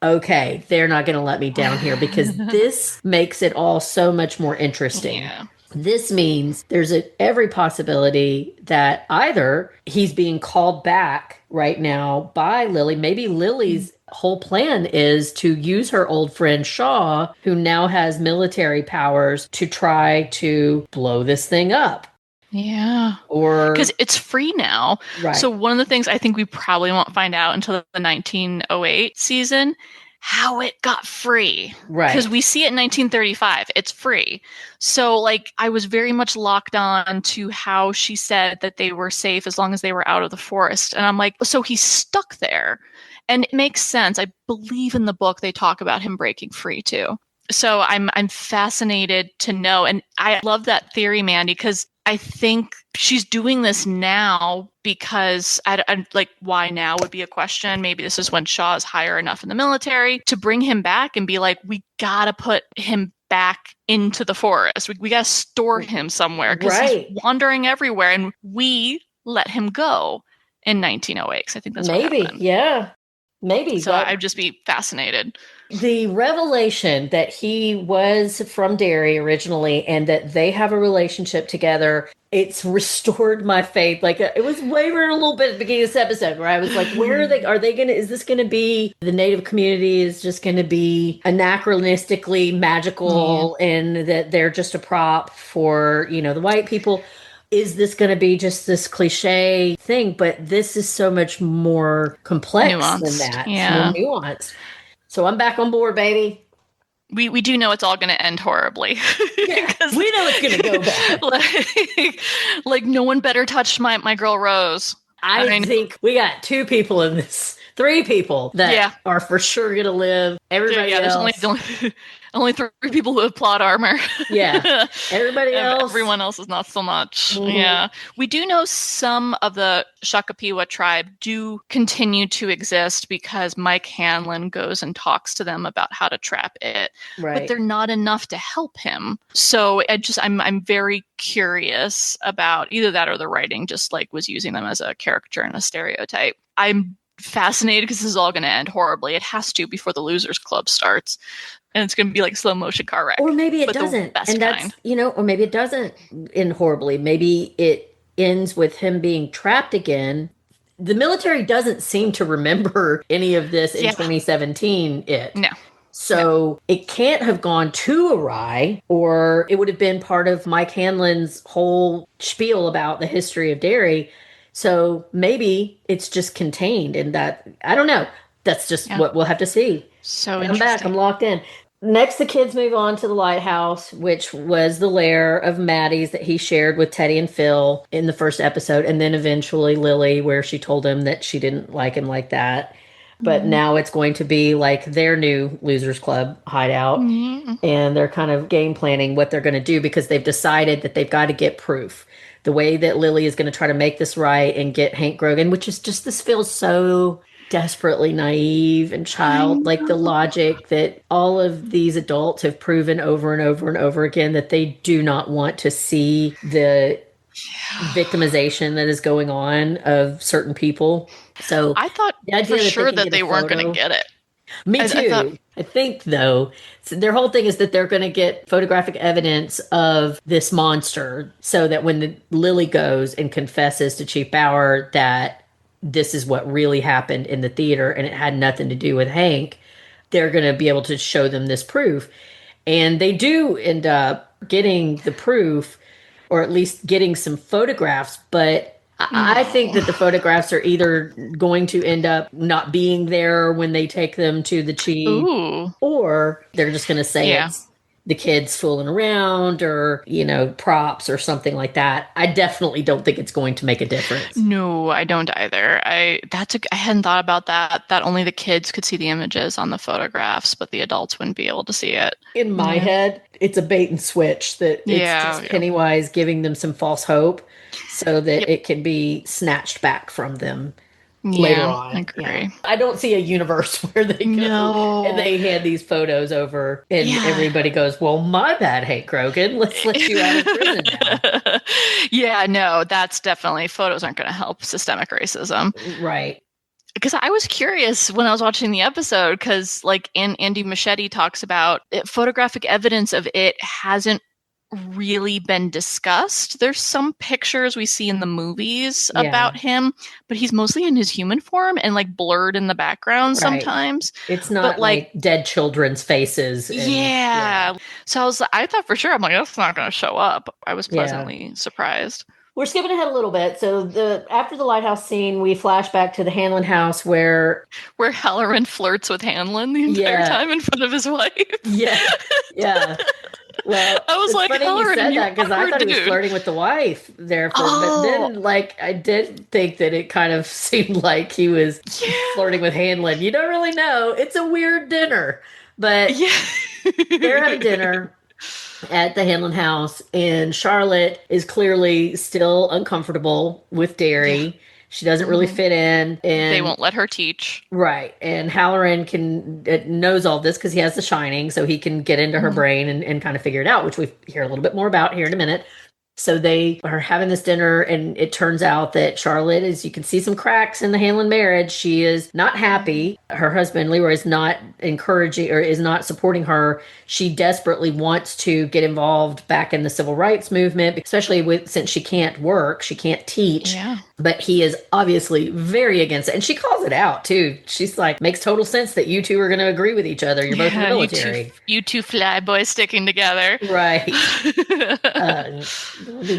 okay, they're not going to let me down here, because this makes it all so much more interesting. Yeah. This means there's every possibility that either he's being called back right now by Lily. Maybe Lily's whole plan is to use her old friend Shaw, who now has military powers, to try to blow this thing up. Yeah. Or because it's free now. Right. So one of the things I think we probably won't find out until the 1908 season, how it got free. Right. Because we see it in 1935. It's free. So like I was very much locked on to how she said that they were safe as long as they were out of the forest. And I'm like, so he's stuck there. And it makes sense. I believe in the book they talk about him breaking free too. So I'm fascinated to know. And I love that theory, Mandy, because I think she's doing this now because I like, why now would be a question. Maybe this is when Shaw is higher enough in the military to bring him back and be like, we got to put him back into the forest. We got to store him somewhere because he's wandering everywhere, and we let him go in 1908. I think that's what happened. Yeah. Maybe. So I'd just be fascinated. The revelation that he was from Derry originally and that they have a relationship together, it's restored my faith. Like it was wavering a little bit at the beginning of this episode where I was like, where are they going to, is this going to be the native community is just going to be anachronistically magical and that they're just a prop for, the white people? Is this going to be just this cliche thing? But this is so much more complex than that. Yeah. More nuanced. So I'm back on board, baby. We do know it's all going to end horribly. Yeah, we know it's going to go bad. like no one better touch my girl Rose. I think we got 2 people in this. 3 people that are for sure going to live. Everybody else. There's only 3 people who have plot armor. Yeah. Everybody else. Everyone else is not so much. Mm-hmm. Yeah. We do know some of the Shakapiwa tribe do continue to exist because Mike Hanlon goes and talks to them about how to trap it. Right. But they're not enough to help him. So I'm very curious about either that or the writing just like was using them as a caricature and a stereotype. I'm fascinated because this is all going to end horribly. It has to before the Losers Club starts. And it's going to be like slow motion car wreck. Or maybe it doesn't. And that's, or maybe it doesn't end horribly. Maybe it ends with him being trapped again. The military doesn't seem to remember any of this in 2017. No. So it can't have gone too awry, or it would have been part of Mike Hanlon's whole spiel about the history of Derry. So maybe it's just contained in that. I don't know. That's just what we'll have to see. So I'm back. I'm locked in. Next, the kids move on to the lighthouse, which was the lair of Maddie's that he shared with Teddy and Phil in the first episode, and then eventually Lily, where she told him that she didn't like him like that. But now it's going to be like their new Losers Club hideout. Mm-hmm. And they're kind of game planning what they're going to do because they've decided that they've got to get proof. The way that Lily is going to try to make this right and get Hank Grogan, which is just, this feels so desperately naive and like the logic that all of these adults have proven over and over and over again that they do not want to see the victimization that is going on of certain people. So I thought for sure that they weren't going to get it. Me too. I think, though, so their whole thing is that they're going to get photographic evidence of this monster so that when Lily goes and confesses to Chief Bauer that this is what really happened in the theater and it had nothing to do with Hank, they're going to be able to show them this proof. And they do end up getting the proof, or at least getting some photographs, but I think that the photographs are either going to end up not being there when they take them to the chief, or they're just going to say it's the kids fooling around, or, props or something like that. I definitely don't think it's going to make a difference. No, I don't either. I hadn't thought about that only the kids could see the images on the photographs, but the adults wouldn't be able to see it. In my head, it's a bait and switch that it's just Pennywise giving them some false hope so that it can be snatched back from them later on. I agree. Yeah. I don't see a universe where they go and they hand these photos over and everybody goes, well, my bad, Hank Grogan. Let's let you out of prison now. That's definitely, photos aren't going to help systemic racism. Right. Because I was curious when I was watching the episode, because Andy Machete talks about photographic evidence of it hasn't really been discussed. There's some pictures we see in the movies about him, but he's mostly in his human form and blurred in the background sometimes. It's not like dead children's faces. So I thought for sure, I'm like, that's not going to show up. I was pleasantly surprised. We're skipping ahead a little bit. So after the lighthouse scene, we flash back to the Hanlon house where Halloran flirts with Hanlon the entire time in front of his wife. Yeah. Well, I was like, funny you said that because I thought he was flirting with the wife there. But then, I did think that it kind of seemed like he was flirting with Hanlon. You don't really know. It's a weird dinner. But they're having dinner at the Hanlon house, and Charlotte is clearly still uncomfortable with Derry. She doesn't really fit in, and they won't let her teach. Right. And Halloran knows all this because he has The Shining, so he can get into her brain and kind of figure it out, which we hear a little bit more about here in a minute. So they are having this dinner, and it turns out that Charlotte you can see some cracks in the Hanlon marriage. She is not happy. Her husband, Leroy, is not encouraging or is not supporting her. She desperately wants to get involved back in the civil rights movement, especially since she can't work, she can't teach. Yeah. But he is obviously very against it. And she calls it out, too. She's like, makes total sense that you two are going to agree with each other. You're both in the military. You two fly boys sticking together. Right.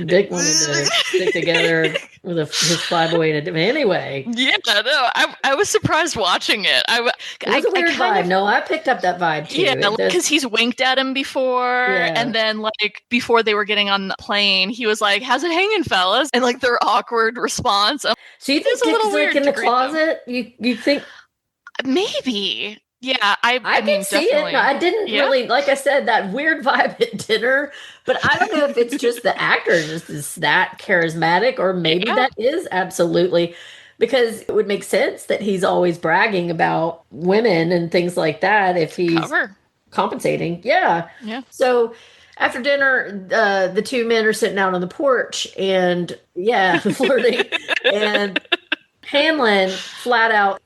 Dick wanted to stick together with his flyboy. Anyway. Yeah, no, I was surprised watching it. It was a weird vibe. No, I picked up that vibe, too. Yeah, because he's winked at him before. Yeah. And then, before they were getting on the plane, he was like, how's it hanging, fellas? And, their awkward response. So you think it's a little weird in the closet? You think? Maybe. Yeah, I can see definitely. It. No, I didn't really, like I said, that weird vibe at dinner. But I don't know if it's just the actor just is that charismatic, or maybe that is absolutely, because it would make sense that he's always bragging about women and things like that if he's compensating. Yeah. So after dinner, the two men are sitting out on the porch and flirting. And Hanlon flat out,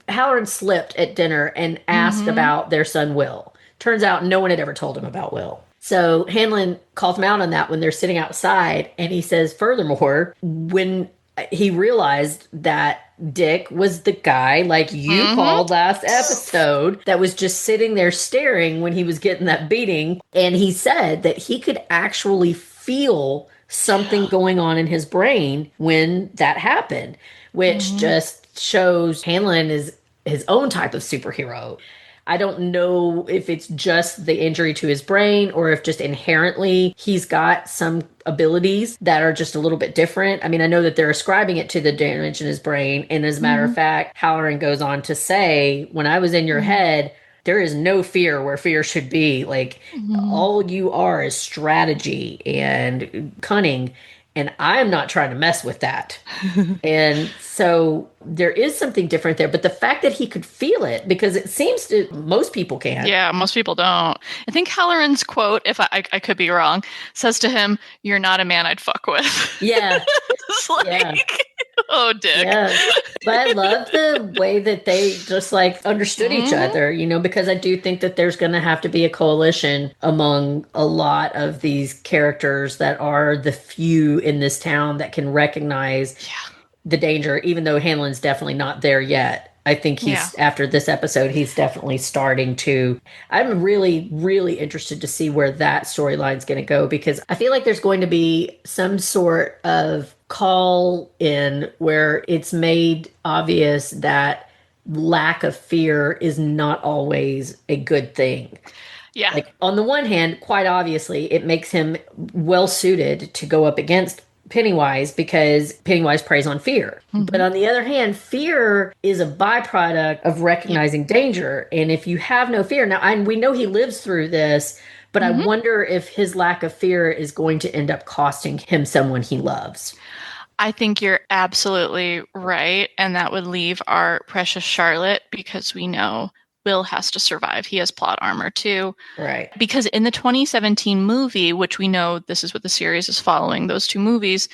Halloran slipped at dinner and asked about their son, Will. Turns out no one had ever told him about Will. So Hanlon calls him out on that when they're sitting outside. And he says, furthermore, when he realized that Dick was the guy like you called last episode that was just sitting there staring when he was getting that beating. And he said that he could actually feel something going on in his brain when that happened, which just shows Hanlon is his own type of superhero. I don't know if it's just the injury to his brain or if just inherently he's got some abilities that are just a little bit different. I mean, I know that they're ascribing it to the damage in his brain. And as a matter of fact, Halloran goes on to say, when I was in your head, there is no fear where fear should be. Like, all you are is strategy and cunning. And I'm not trying to mess with that. And so there is something different there. But the fact that he could feel it, because it seems to, most people can't. Yeah, most people don't. I think Halloran's quote, if I could be wrong, says to him, "You're not a man I'd fuck with." Yeah. It's like, Yeah. oh, dick. Yeah. But I love the way that they just like understood each other, you know, because I do think that there's going to have to be a coalition among a lot of these characters that are the few in this town that can recognize the danger, even though Hanlon's definitely not there yet. I think he's, after this episode, he's definitely starting to. I'm really, really interested to see where that storyline's going to go, because I feel like there's going to be some sort of call in where it's made obvious that lack of fear is not always a good thing. Yeah. Like, on the one hand, quite obviously, it makes him well suited to go up against Pennywise because Pennywise preys on fear. But on the other hand, fear is a byproduct of recognizing danger. And if you have no fear, now we know he lives through this, but I wonder if his lack of fear is going to end up costing him someone he loves. I think you're absolutely right. And that would leave our precious Charlotte, because we know Will has to survive. He has plot armor too. Right. Because in the 2017 movie, which we know this is what the series is following, those two movies,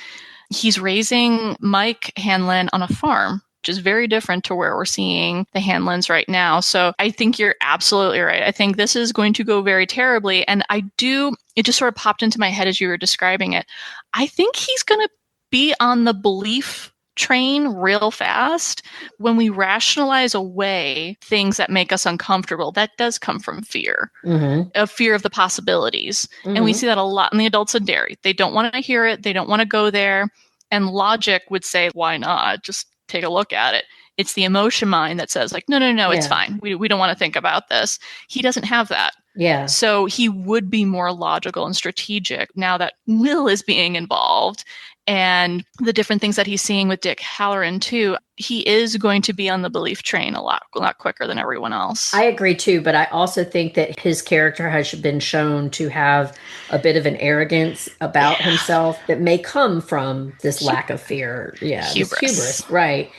he's raising Mike Hanlon on a farm, which is very different to where we're seeing the Hanlons right now. So I think you're absolutely right. I think this is going to go very terribly. And it just sort of popped into my head as you were describing it. I think he's going to be on the belief train real fast. When we rationalize away things that make us uncomfortable, that does come from fear, a fear of the possibilities. And we see that a lot in the adults in Derry. They don't want to hear it. They don't want to go there. And logic would say, why not? Just take a look at it. It's the emotion mind that says, like, no, it's fine. We don't want to think about this. He doesn't have that. Yeah. So he would be more logical and strategic now that Will is being involved. And the different things that he's seeing with Dick Halloran too, he is going to be on the belief train a lot quicker than everyone else. I agree too, but I also think that his character has been shown to have a bit of an arrogance about himself that may come from this lack of fear. Yeah, hubris, right.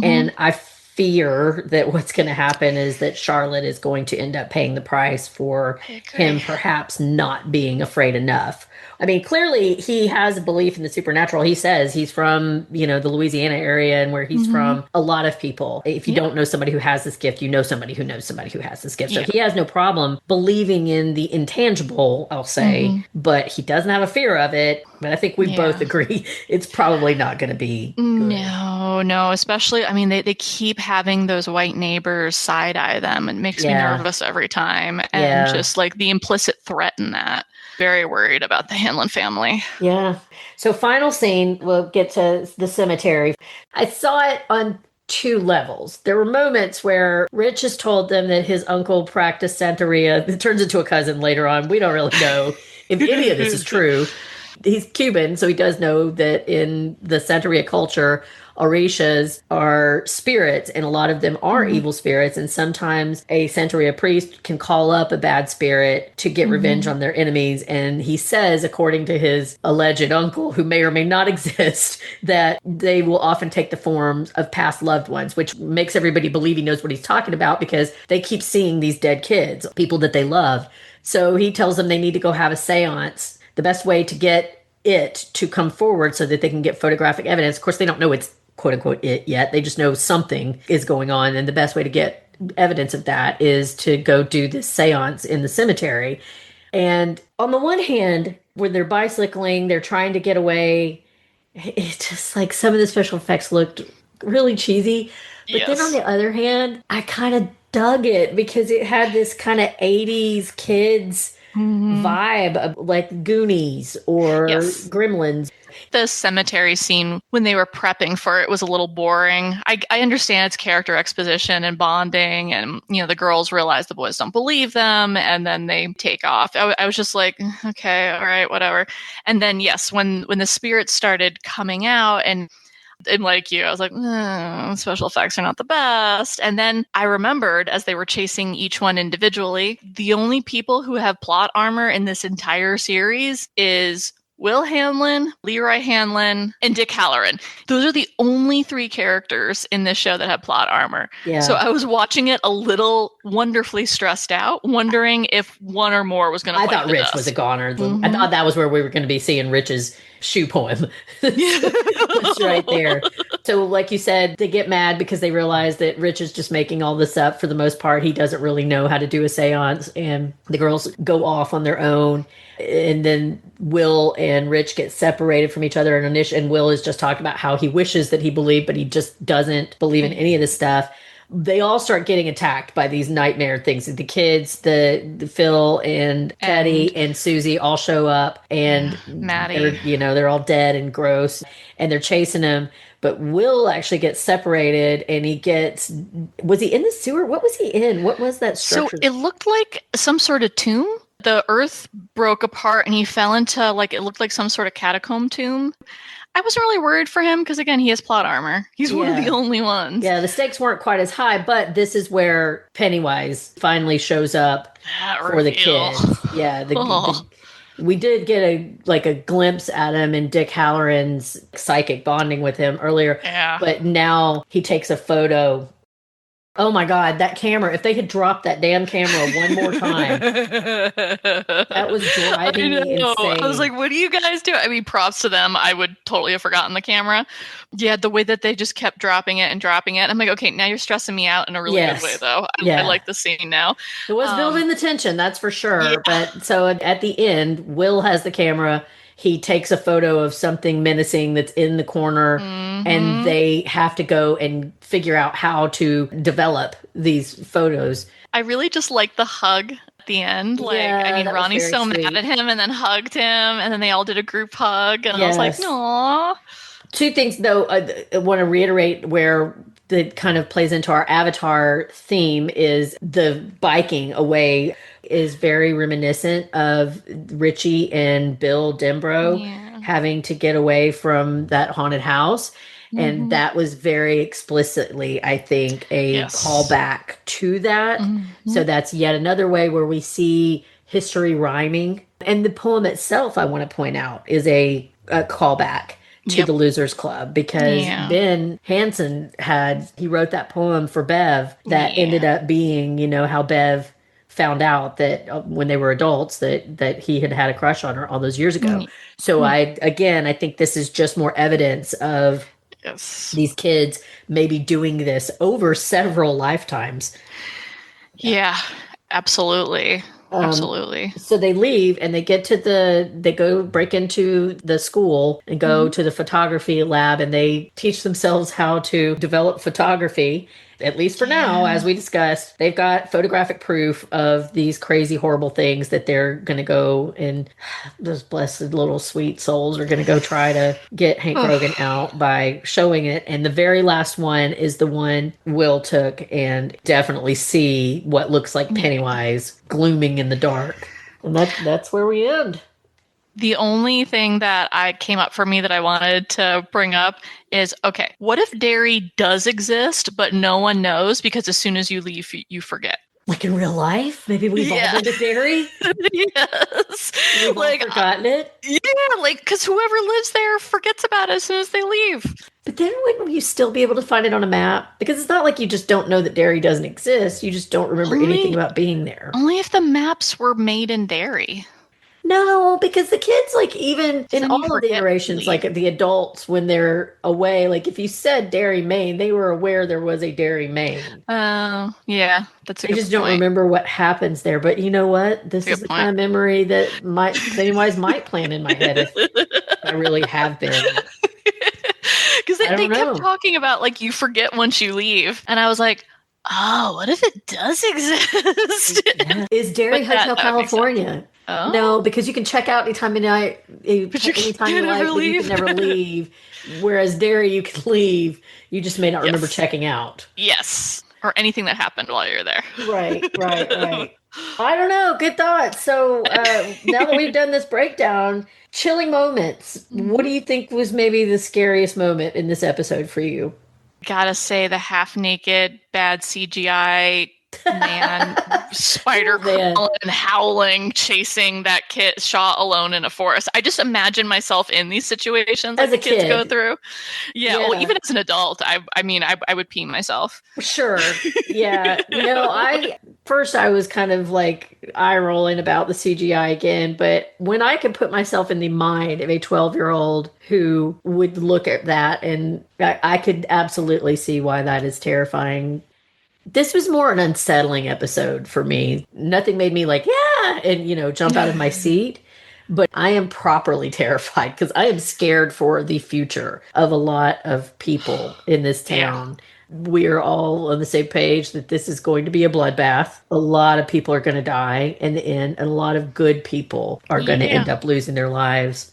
And I fear that what's going to happen is that Charlotte is going to end up paying the price for him perhaps not being afraid enough. I mean, clearly he has a belief in the supernatural. He says he's from, the Louisiana area, and where he's from, a lot of people, if you don't know somebody who has this gift, you know somebody who knows somebody who has this gift. So he has no problem believing in the intangible, I'll say, but he doesn't have a fear of it. But I think we both agree it's probably not going to be good. No, especially, I mean, they keep having those white neighbors side-eye them. It makes me nervous every time. And just like the implicit threat in that. Very worried about the Hanlon family. Yeah. So final scene, we'll get to the cemetery. I saw it on two levels. There were moments where Rich has told them that his uncle practiced Santeria. It turns into a cousin later on. We don't really know if any of this is true. He's Cuban, so he does know that in the Santeria culture, Orishas are spirits, and a lot of them are evil spirits. And sometimes a Santeria priest can call up a bad spirit to get revenge on their enemies. And he says, according to his alleged uncle, who may or may not exist, that they will often take the forms of past loved ones, which makes everybody believe he knows what he's talking about, because they keep seeing these dead kids, people that they love. So he tells them they need to go have a seance. The best way to get it to come forward so that they can get photographic evidence. Of course, they don't know it's quote unquote it yet. They just know something is going on. And the best way to get evidence of that is to go do this seance in the cemetery. And on the one hand, when they're bicycling, they're trying to get away. It's just like some of the special effects looked really cheesy. But then on the other hand, I kind of dug it because it had this kind of 80s kids vibe of like Goonies or Yes. Gremlins. The cemetery scene when they were prepping for it was a little boring. I understand it's character exposition and bonding, and the girls realize the boys don't believe them, and then they take off. I was just like, okay, all right, whatever. And then yes, when the spirits started coming out, and like you, I was like, special effects are not the best. And then I remembered as they were chasing each one individually, the only people who have plot armor in this entire series is Will Hanlon, Leroy Hanlon, and Dick Halloran. Those are the only 3 characters in this show that have plot armor. Yeah. So I was watching it a little wonderfully stressed out, wondering if one or more was going to I thought Rich was a goner. I thought that was where we were going to be seeing Rich's shoe poem. It's right there. So like you said, they get mad because they realize that Rich is just making all this up. For the most part, he doesn't really know how to do a seance, and the girls go off on their own. And then Will and Rich get separated from each other. And Will is just talking about how he wishes that he believed, but he just doesn't believe in any of this stuff. They all start getting attacked by these nightmare things. The kids, the Phil and Teddy and Susie all show up, and Maddie, they're all dead and gross, and they're chasing him. But Will actually gets separated, and was he in the sewer? What was he in? What was that structure? So it looked like some sort of tomb. The earth broke apart and he fell into it looked like some sort of catacomb tomb. I wasn't really worried for him because, again, he has plot armor. He's one of the only ones. Yeah, the stakes weren't quite as high, but this is where Pennywise finally shows up for the kids. Yeah, we did get a glimpse at him and Dick Halloran's psychic bonding with him earlier. Yeah. But now he takes a photo. Oh my God, that camera. If they had dropped that damn camera one more time, that was driving me insane. I was like, what do you guys do? I mean, props to them. I would totally have forgotten the camera. Yeah, the way that they just kept dropping it and dropping it. I'm like, okay, now you're stressing me out in a really good way, though. I like the scene now. It was building the tension, that's for sure. Yeah. But so at the end, Will has the camera. He takes a photo of something menacing that's in the corner, and they have to go and figure out how to develop these photos. I really just like the hug at the end. Ronnie's so sweet. Mad at him and then hugged him, and then they all did a group hug, and I was like, aww. 2 things, though, I want to reiterate where that kind of plays into our Avatar theme is the biking away is very reminiscent of Richie and Bill Denbrough having to get away from that haunted house. And that was very explicitly, I think, a callback to that. So that's yet another way where we see history rhyming. And the poem itself, I want to point out, is a callback to the Losers Club, because Ben Hansen he wrote that poem for Bev that ended up being, how Bev found out that when they were adults that he had a crush on her all those years ago. So I think this is just more evidence of these kids maybe doing this over several lifetimes. Yeah, absolutely. Absolutely. So they leave and they go break into the school and go to the photography lab, and they teach themselves how to develop photography. At least for now, as we discussed, they've got photographic proof of these crazy, horrible things that they're going to go, and those blessed little sweet souls are going to go try to get Hank Rogan out by showing it. And the very last one is the one Will took, and definitely see what looks like Pennywise glooming in the dark. And that's where we end. The only thing that came up for me that I wanted to bring up is, okay, what if Derry does exist, but no one knows because as soon as you leave, you forget? Like in real life? Maybe we've all been to Derry? Yes. We've all forgotten it? Yeah, because whoever lives there forgets about it as soon as they leave. But then wouldn't you still be able to find it on a map? Because it's not like you just don't know that Derry doesn't exist. You just don't remember anything about being there. Only if the maps were made in Derry. No, because the kids, even in all of the iterations, the adults, when they're away, if you said Derry, Maine, they were aware there was a Derry, Maine. Oh, yeah, that's a good point. They just don't remember what happens there. But you know what? This is the kind of memory that Pennywise might plant in my head if I really have been. Because they kept talking about, you forget once you leave. And I was like, Oh, what if it does exist? Yeah. Is Derry But that Hotel would make sense. California? Oh. No, because you can check out anytime you like, But you anytime you can like, never but you can leave. never leave. Whereas Derry, you can leave. You just may not remember Yes. checking out. Yes. Or anything that happened while you're there. Right. I don't know. Good thoughts. So now that we've done this breakdown, chilling moments. What do you think was maybe the scariest moment in this episode for you? Gotta say, the half naked, bad CGI man, spider Man. crawling and howling, chasing that kid Shaw alone in a forest. I just imagine myself in these situations As like a the kids go kid. through. Yeah, Yeah. well, even as an adult, I would pee myself. Sure. Yeah. No, I was kind of like eye rolling about the CGI again, but when I could put myself in the mind of a 12-year-old who would look at that, and I could absolutely see why that is terrifying. This was more an unsettling episode for me. Nothing made me like, yeah, and jump out of my seat. But I am properly terrified because I am scared for the future of a lot of people in this town. We are all on the same page that this is going to be a bloodbath. A lot of people are going to die in the end, and a lot of good people are going to end up losing their lives.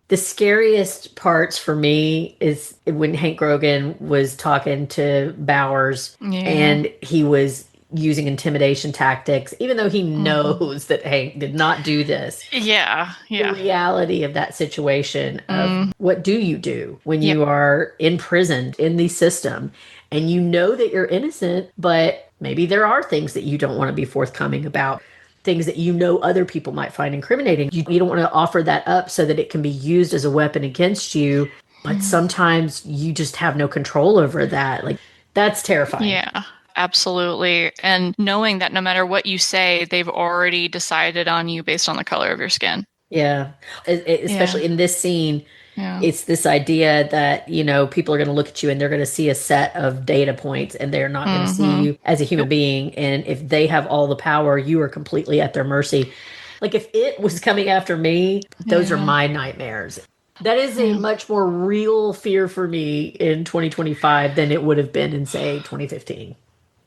The scariest parts for me is when Hank Grogan was talking to Bowers and he was using intimidation tactics, even though he knows that Hank did not do this. Yeah. The reality of that situation of what do you do when you are imprisoned in the system and you know that you're innocent, but maybe there are things that you don't want to be forthcoming about. Things that other people might find incriminating. You don't want to offer that up so that it can be used as a weapon against you. But sometimes you just have no control over that. Like, that's terrifying. Yeah, absolutely. And knowing that no matter what you say, they've already decided on you based on the color of your skin. Yeah. Especially in this scene. Yeah. It's this idea that, people are going to look at you and they're going to see a set of data points and they're not going to see you as a human being. And if they have all the power, you are completely at their mercy. Like if it was coming after me, those are my nightmares. That is a much more real fear for me in 2025 than it would have been in, say, 2015.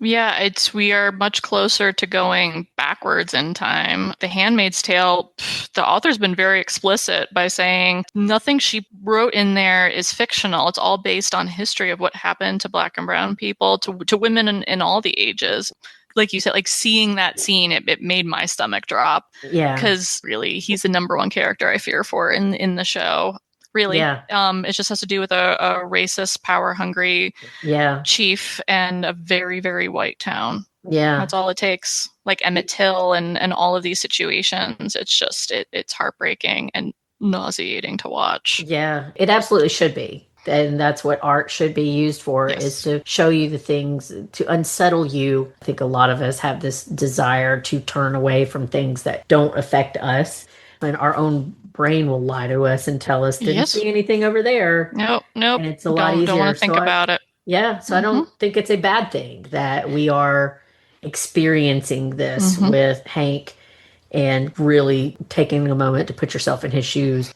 Yeah, we are much closer to going backwards in time. The Handmaid's Tale, the author's been very explicit by saying nothing she wrote in there is fictional. It's all based on history of what happened to Black and brown people, to women in all the ages. Like you said, like seeing that scene, it made my stomach drop. Yeah. Because really, he's the number one character I fear for in the show. Really. Yeah. It just has to do with a racist, power-hungry chief and a very, very white town. Yeah. That's all it takes. Like Emmett Till and all of these situations. It's just, it's heartbreaking and nauseating to watch. Yeah, it absolutely should be. And that's what art should be used for, is to show you the things, to unsettle you. I think a lot of us have this desire to turn away from things that don't affect us. And our own brain will lie to us and tell us, didn't see anything over there. Nope. And it's a lot easier. Don't want to think about it. Yeah, so I don't think it's a bad thing that we are experiencing this with Hank and really taking a moment to put yourself in his shoes.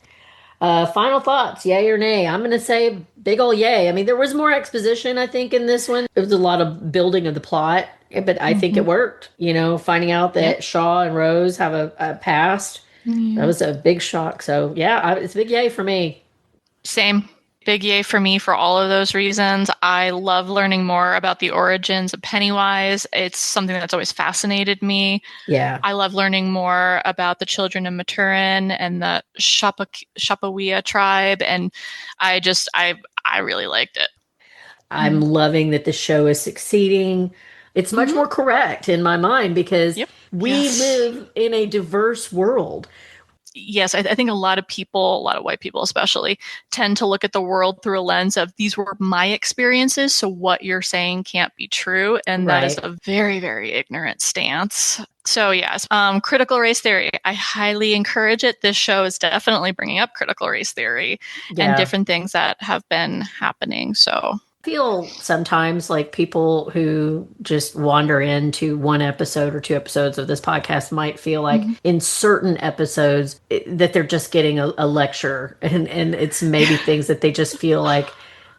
Final thoughts, yay or nay? I'm going to say big ol' yay. I mean, there was more exposition, I think, in this one. There was a lot of building of the plot, but I think it worked. Finding out that Shaw and Rose have a past, that was a big shock. So, yeah, it's a big yay for me. Same. Big yay for me for all of those reasons. I love learning more about the origins of Pennywise. It's something that's always fascinated me. Yeah. I love learning more about the children of Maturin and the Chapawea tribe. And I really liked it. I'm loving that the show is succeeding. It's much more correct in my mind because we live in a diverse world. Yes, I think a lot of people, a lot of white people especially, tend to look at the world through a lens of these were my experiences, so what you're saying can't be true. And that is a very, very ignorant stance. So yes, critical race theory. I highly encourage it. This show is definitely bringing up critical race theory and different things that have been happening. So feel sometimes like people who just wander into one episode or two episodes of this podcast might feel like in certain episodes that they're just getting a lecture and it's maybe things that they just feel like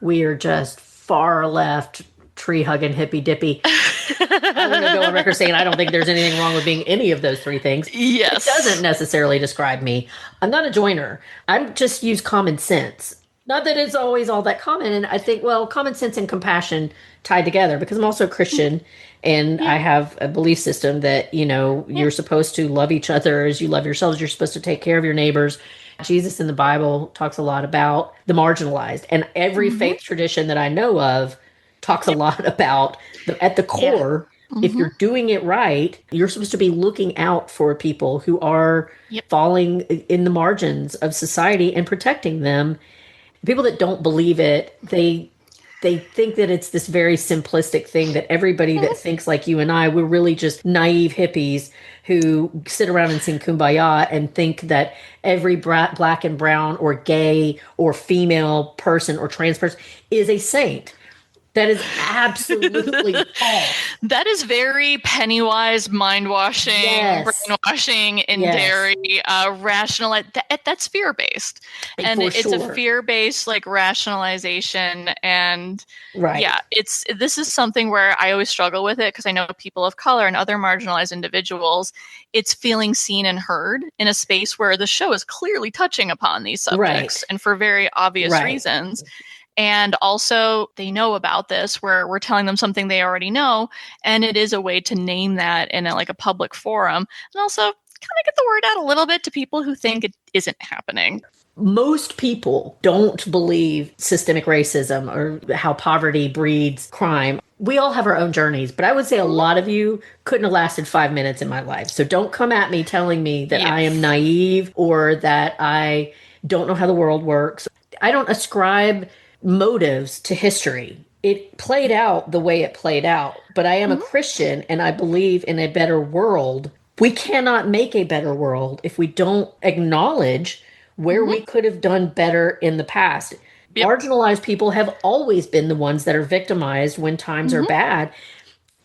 we are just far left tree hugging, hippy dippy. I'm going to go on record saying I don't think there's anything wrong with being any of those three things. Yes. It doesn't necessarily describe me. I'm not a joiner. I just use common sense. Not that it's always all that common. And I think, well, common sense and compassion tied together, because I'm also a Christian and I have a belief system that, you're supposed to love each other as you love yourselves. You're supposed to take care of your neighbors. Jesus in the Bible talks a lot about the marginalized, and every faith tradition that I know of talks a lot about at the core. If you're doing it right, you're supposed to be looking out for people who are falling in the margins of society and protecting them. People that don't believe it, they think that it's this very simplistic thing, that everybody that thinks like you and I, we're really just naive hippies who sit around and sing Kumbaya and think that every black and brown or gay or female person or trans person is a saint. That is absolutely false. That is very Pennywise mind-washing, brainwashing in Derry, that's fear-based. And it's a fear-based rationalization. And this is something where I always struggle with it, because I know people of color and other marginalized individuals, it's feeling seen and heard in a space where the show is clearly touching upon these subjects and for very obvious reasons. And also they know about this, where we're telling them something they already know. And it is a way to name that in a public forum. And also kind of get the word out a little bit to people who think it isn't happening. Most people don't believe systemic racism or how poverty breeds crime. We all have our own journeys, but I would say a lot of you couldn't have lasted 5 minutes in my life. So don't come at me telling me that I am naive or that I don't know how the world works. I don't ascribe motives to history. It played out the way it played out, but I am a Christian and I believe in a better world. We cannot make a better world if we don't acknowledge where we could have done better in the past. Marginalized people have always been the ones that are victimized when times are bad.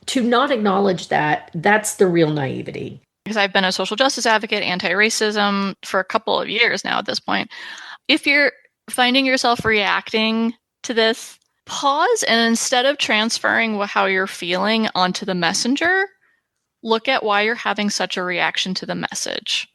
To not acknowledge that, that's the real naivety. Because I've been a social justice advocate, anti-racism for a couple of years now at this point. If you're finding yourself reacting to this, pause, and instead of transferring how you're feeling onto the messenger, look at why you're having such a reaction to the message.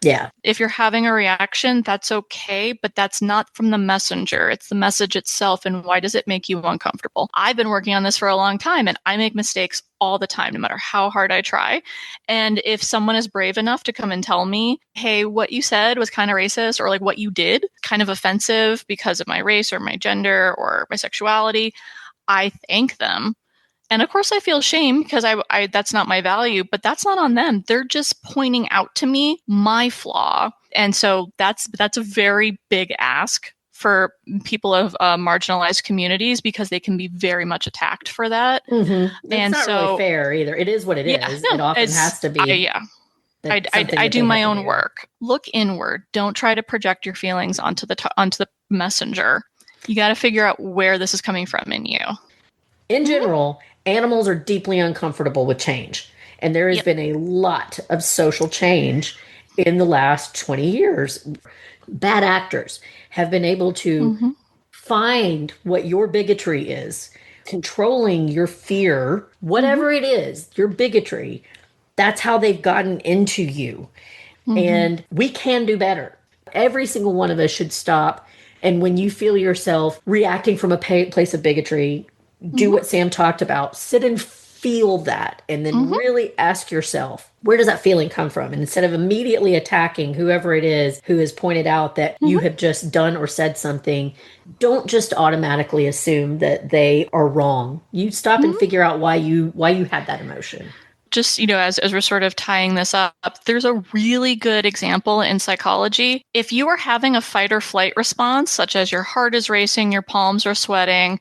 Yeah. If you're having a reaction, that's okay, but that's not from the messenger. It's the message itself. And why does it make you uncomfortable? I've been working on this for a long time, and I make mistakes all the time, no matter how hard I try. And if someone is brave enough to come and tell me, hey, what you said was kind of racist, or what you did kind of offensive because of my race or my gender or my sexuality, I thank them. And of course I feel shame, because I that's not my value, but that's not on them. They're just pointing out to me my flaw. And so that's a very big ask for people of marginalized communities, because they can be very much attacked for that. It's not really fair either. It is what it is. No, it often has to be. I do my own work. Look inward. Don't try to project your feelings onto the messenger. You got to figure out where this is coming from in you. In general, animals are deeply uncomfortable with change. And there has been a lot of social change in the last 20 years. Bad actors have been able to find what your bigotry is, controlling your fear, whatever it is, your bigotry. That's how they've gotten into you. And we can do better. Every single one of us should stop. And when you feel yourself reacting from a place of bigotry, do what Sam talked about. Sit and feel that, and then really ask yourself, where does that feeling come from? And instead of immediately attacking whoever it is who has pointed out that you have just done or said something, don't just automatically assume that they are wrong. You stop and figure out why you had that emotion. Just, as we're sort of tying this up, there's a really good example in psychology. If you are having a fight or flight response, such as your heart is racing, your palms are sweating,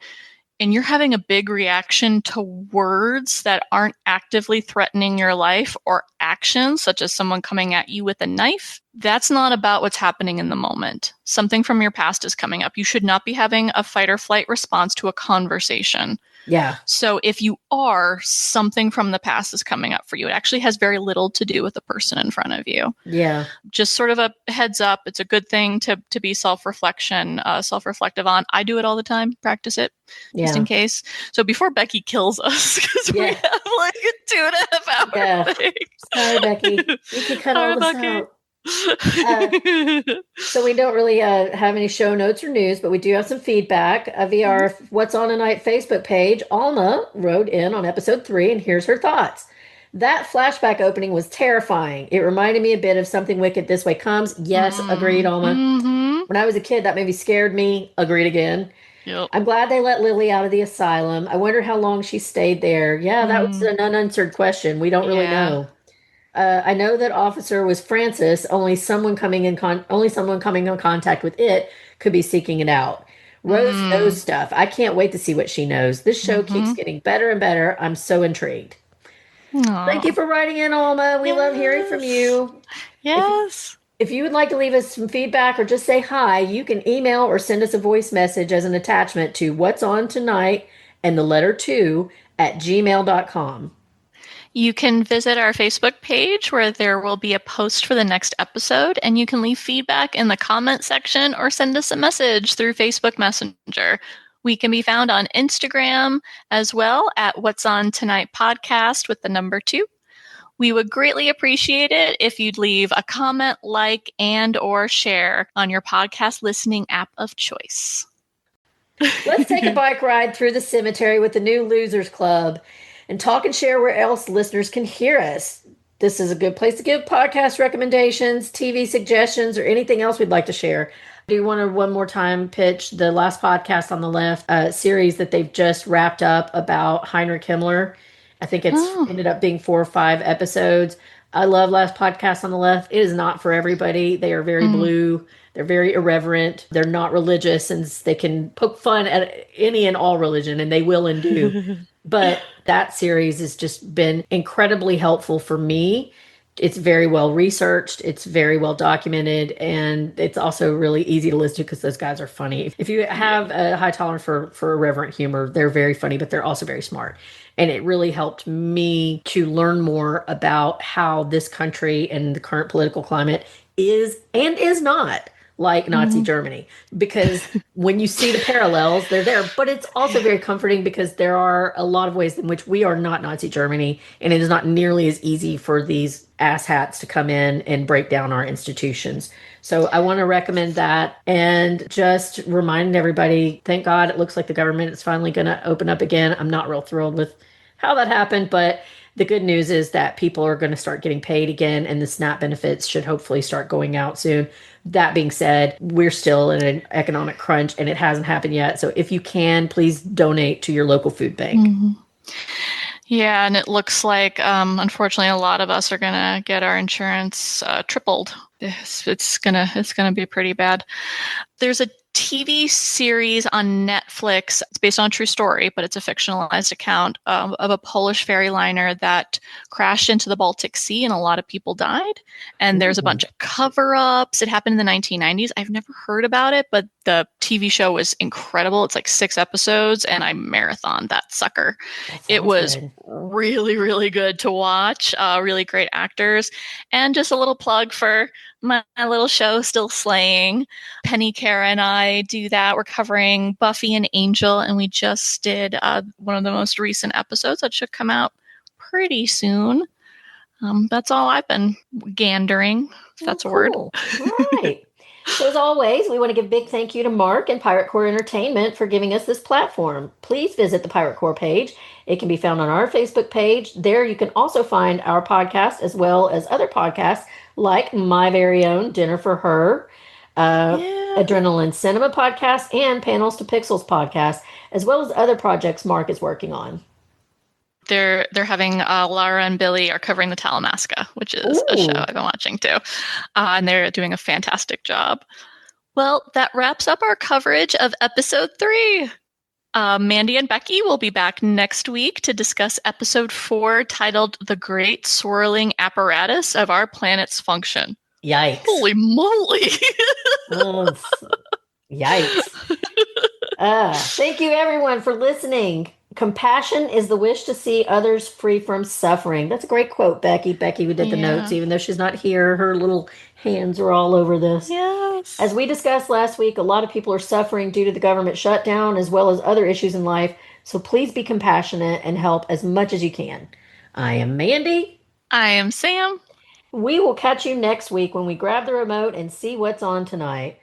and you're having a big reaction to words that aren't actively threatening your life, or actions such as someone coming at you with a knife, that's not about what's happening in the moment. Something from your past is coming up. You should not be having a fight or flight response to a conversation. Yeah. So if you are, something from the past is coming up for you. It actually has very little to do with the person in front of you. Yeah. Just sort of a heads up. It's a good thing to be self-reflective on. I do it all the time. Practice it just in case. So before Becky kills us, because we have like a 2.5 hour thing. Sorry, Becky. We could cut all this Becky. out. So we don't really have any show notes or news, but we do have some feedback via our What's On Tonight Facebook page. Alma wrote in on episode 3, and here's her thoughts. That flashback opening was terrifying. It reminded me a bit of Something Wicked This Way Comes. Yes, agreed, Alma. When I was a kid, that movie scared me. Agreed again. Yep. I'm glad they let Lily out of the asylum. I wonder how long she stayed there. Yeah, that was an unanswered question. We don't really know. I know that officer was Francis. Only someone coming in contact with it could be seeking it out. Rose knows stuff. I can't wait to see what she knows. This show keeps getting better and better. I'm so intrigued. Aww. Thank you for writing in, Alma. We love hearing from you. Yes. If you would like to leave us some feedback or just say hi, you can email or send us a voice message as an attachment to What's On Tonight and the letter 2 at gmail.com. You can visit our Facebook page where there will be a post for the next episode, and you can leave feedback in the comment section or send us a message through Facebook Messenger. We can be found on Instagram as well at What's On Tonight Podcast with the number 2. We would greatly appreciate it if you'd leave a comment, like, and or share on your podcast listening app of choice. Let's take a bike ride through the cemetery with the new Losers Club and talk and share where else listeners can hear us. This is a good place to give podcast recommendations, TV suggestions, or anything else we'd like to share. I do want to one more time pitch the Last Podcast on the Left series that they've just wrapped up about Heinrich Himmler. I think it's ended up being 4 or 5 episodes. I love Last Podcast on the Left. It is not for everybody. They are very blue. They're very irreverent. They're not religious, and they can poke fun at any and all religion, and they will and do. But that series has just been incredibly helpful for me. It's very well researched. It's very well documented. And it's also really easy to listen to because those guys are funny. If you have a high tolerance for irreverent humor, they're very funny, but they're also very smart. And it really helped me to learn more about how this country and the current political climate is and is not like Nazi Germany. Because when you see the parallels, they're there. But it's also very comforting because there are a lot of ways in which we are not Nazi Germany. And it is not nearly as easy for these asshats to come in and break down our institutions. So I want to recommend that and just remind everybody, thank God it looks like the government is finally going to open up again. I'm not real thrilled with how that happened, but the good news is that people are going to start getting paid again, and the SNAP benefits should hopefully start going out soon. That being said, we're still in an economic crunch, and it hasn't happened yet. So if you can, please donate to your local food bank. Yeah, and it looks like, unfortunately, a lot of us are going to get our insurance tripled. It's gonna be pretty bad. There's a TV series on Netflix. It's based on a true story, but it's a fictionalized account of a Polish ferry liner that crashed into the Baltic Sea and a lot of people died. And there's a bunch of cover-ups. It happened in the 1990s. I've never heard about it, but the TV show was incredible. It's like 6 episodes, and I marathoned that sucker. It was really, really good to watch. Really great actors. And just a little plug for my little show, Still Slaying. Penny, Kara, and I do that. We're covering Buffy and Angel, and we just did one of the most recent episodes that should come out pretty soon. That's all I've been gandering, if that's a word. All right. So as always, we want to give a big thank you to Mark and Pirate Core Entertainment for giving us this platform. Please visit the Pirate Core page. It can be found on our Facebook page. There you can also find our podcast as well as other podcasts like my very own Dinner for Her, Adrenaline Cinema podcast, and Panels to Pixels podcast, as well as other projects Mark is working on. They're having Lara and Billy are covering the Talamasca, which is a show I've been watching too. And they're doing a fantastic job. Well, that wraps up our coverage of episode 3. Mandy and Becky will be back next week to discuss episode 4 titled The Great Swirling Apparatus of Our Planet's Function. Yikes. Holy moly. Yikes. Thank you everyone for listening. Compassion is the wish to see others free from suffering. That's a great quote, Becky. Becky, we did the notes, even though she's not here. Her little hands are all over this. Yes. As we discussed last week, a lot of people are suffering due to the government shutdown as well as other issues in life. So please be compassionate and help as much as you can. I am Mandy. I am Sam. We will catch you next week when we grab the remote and see what's on tonight.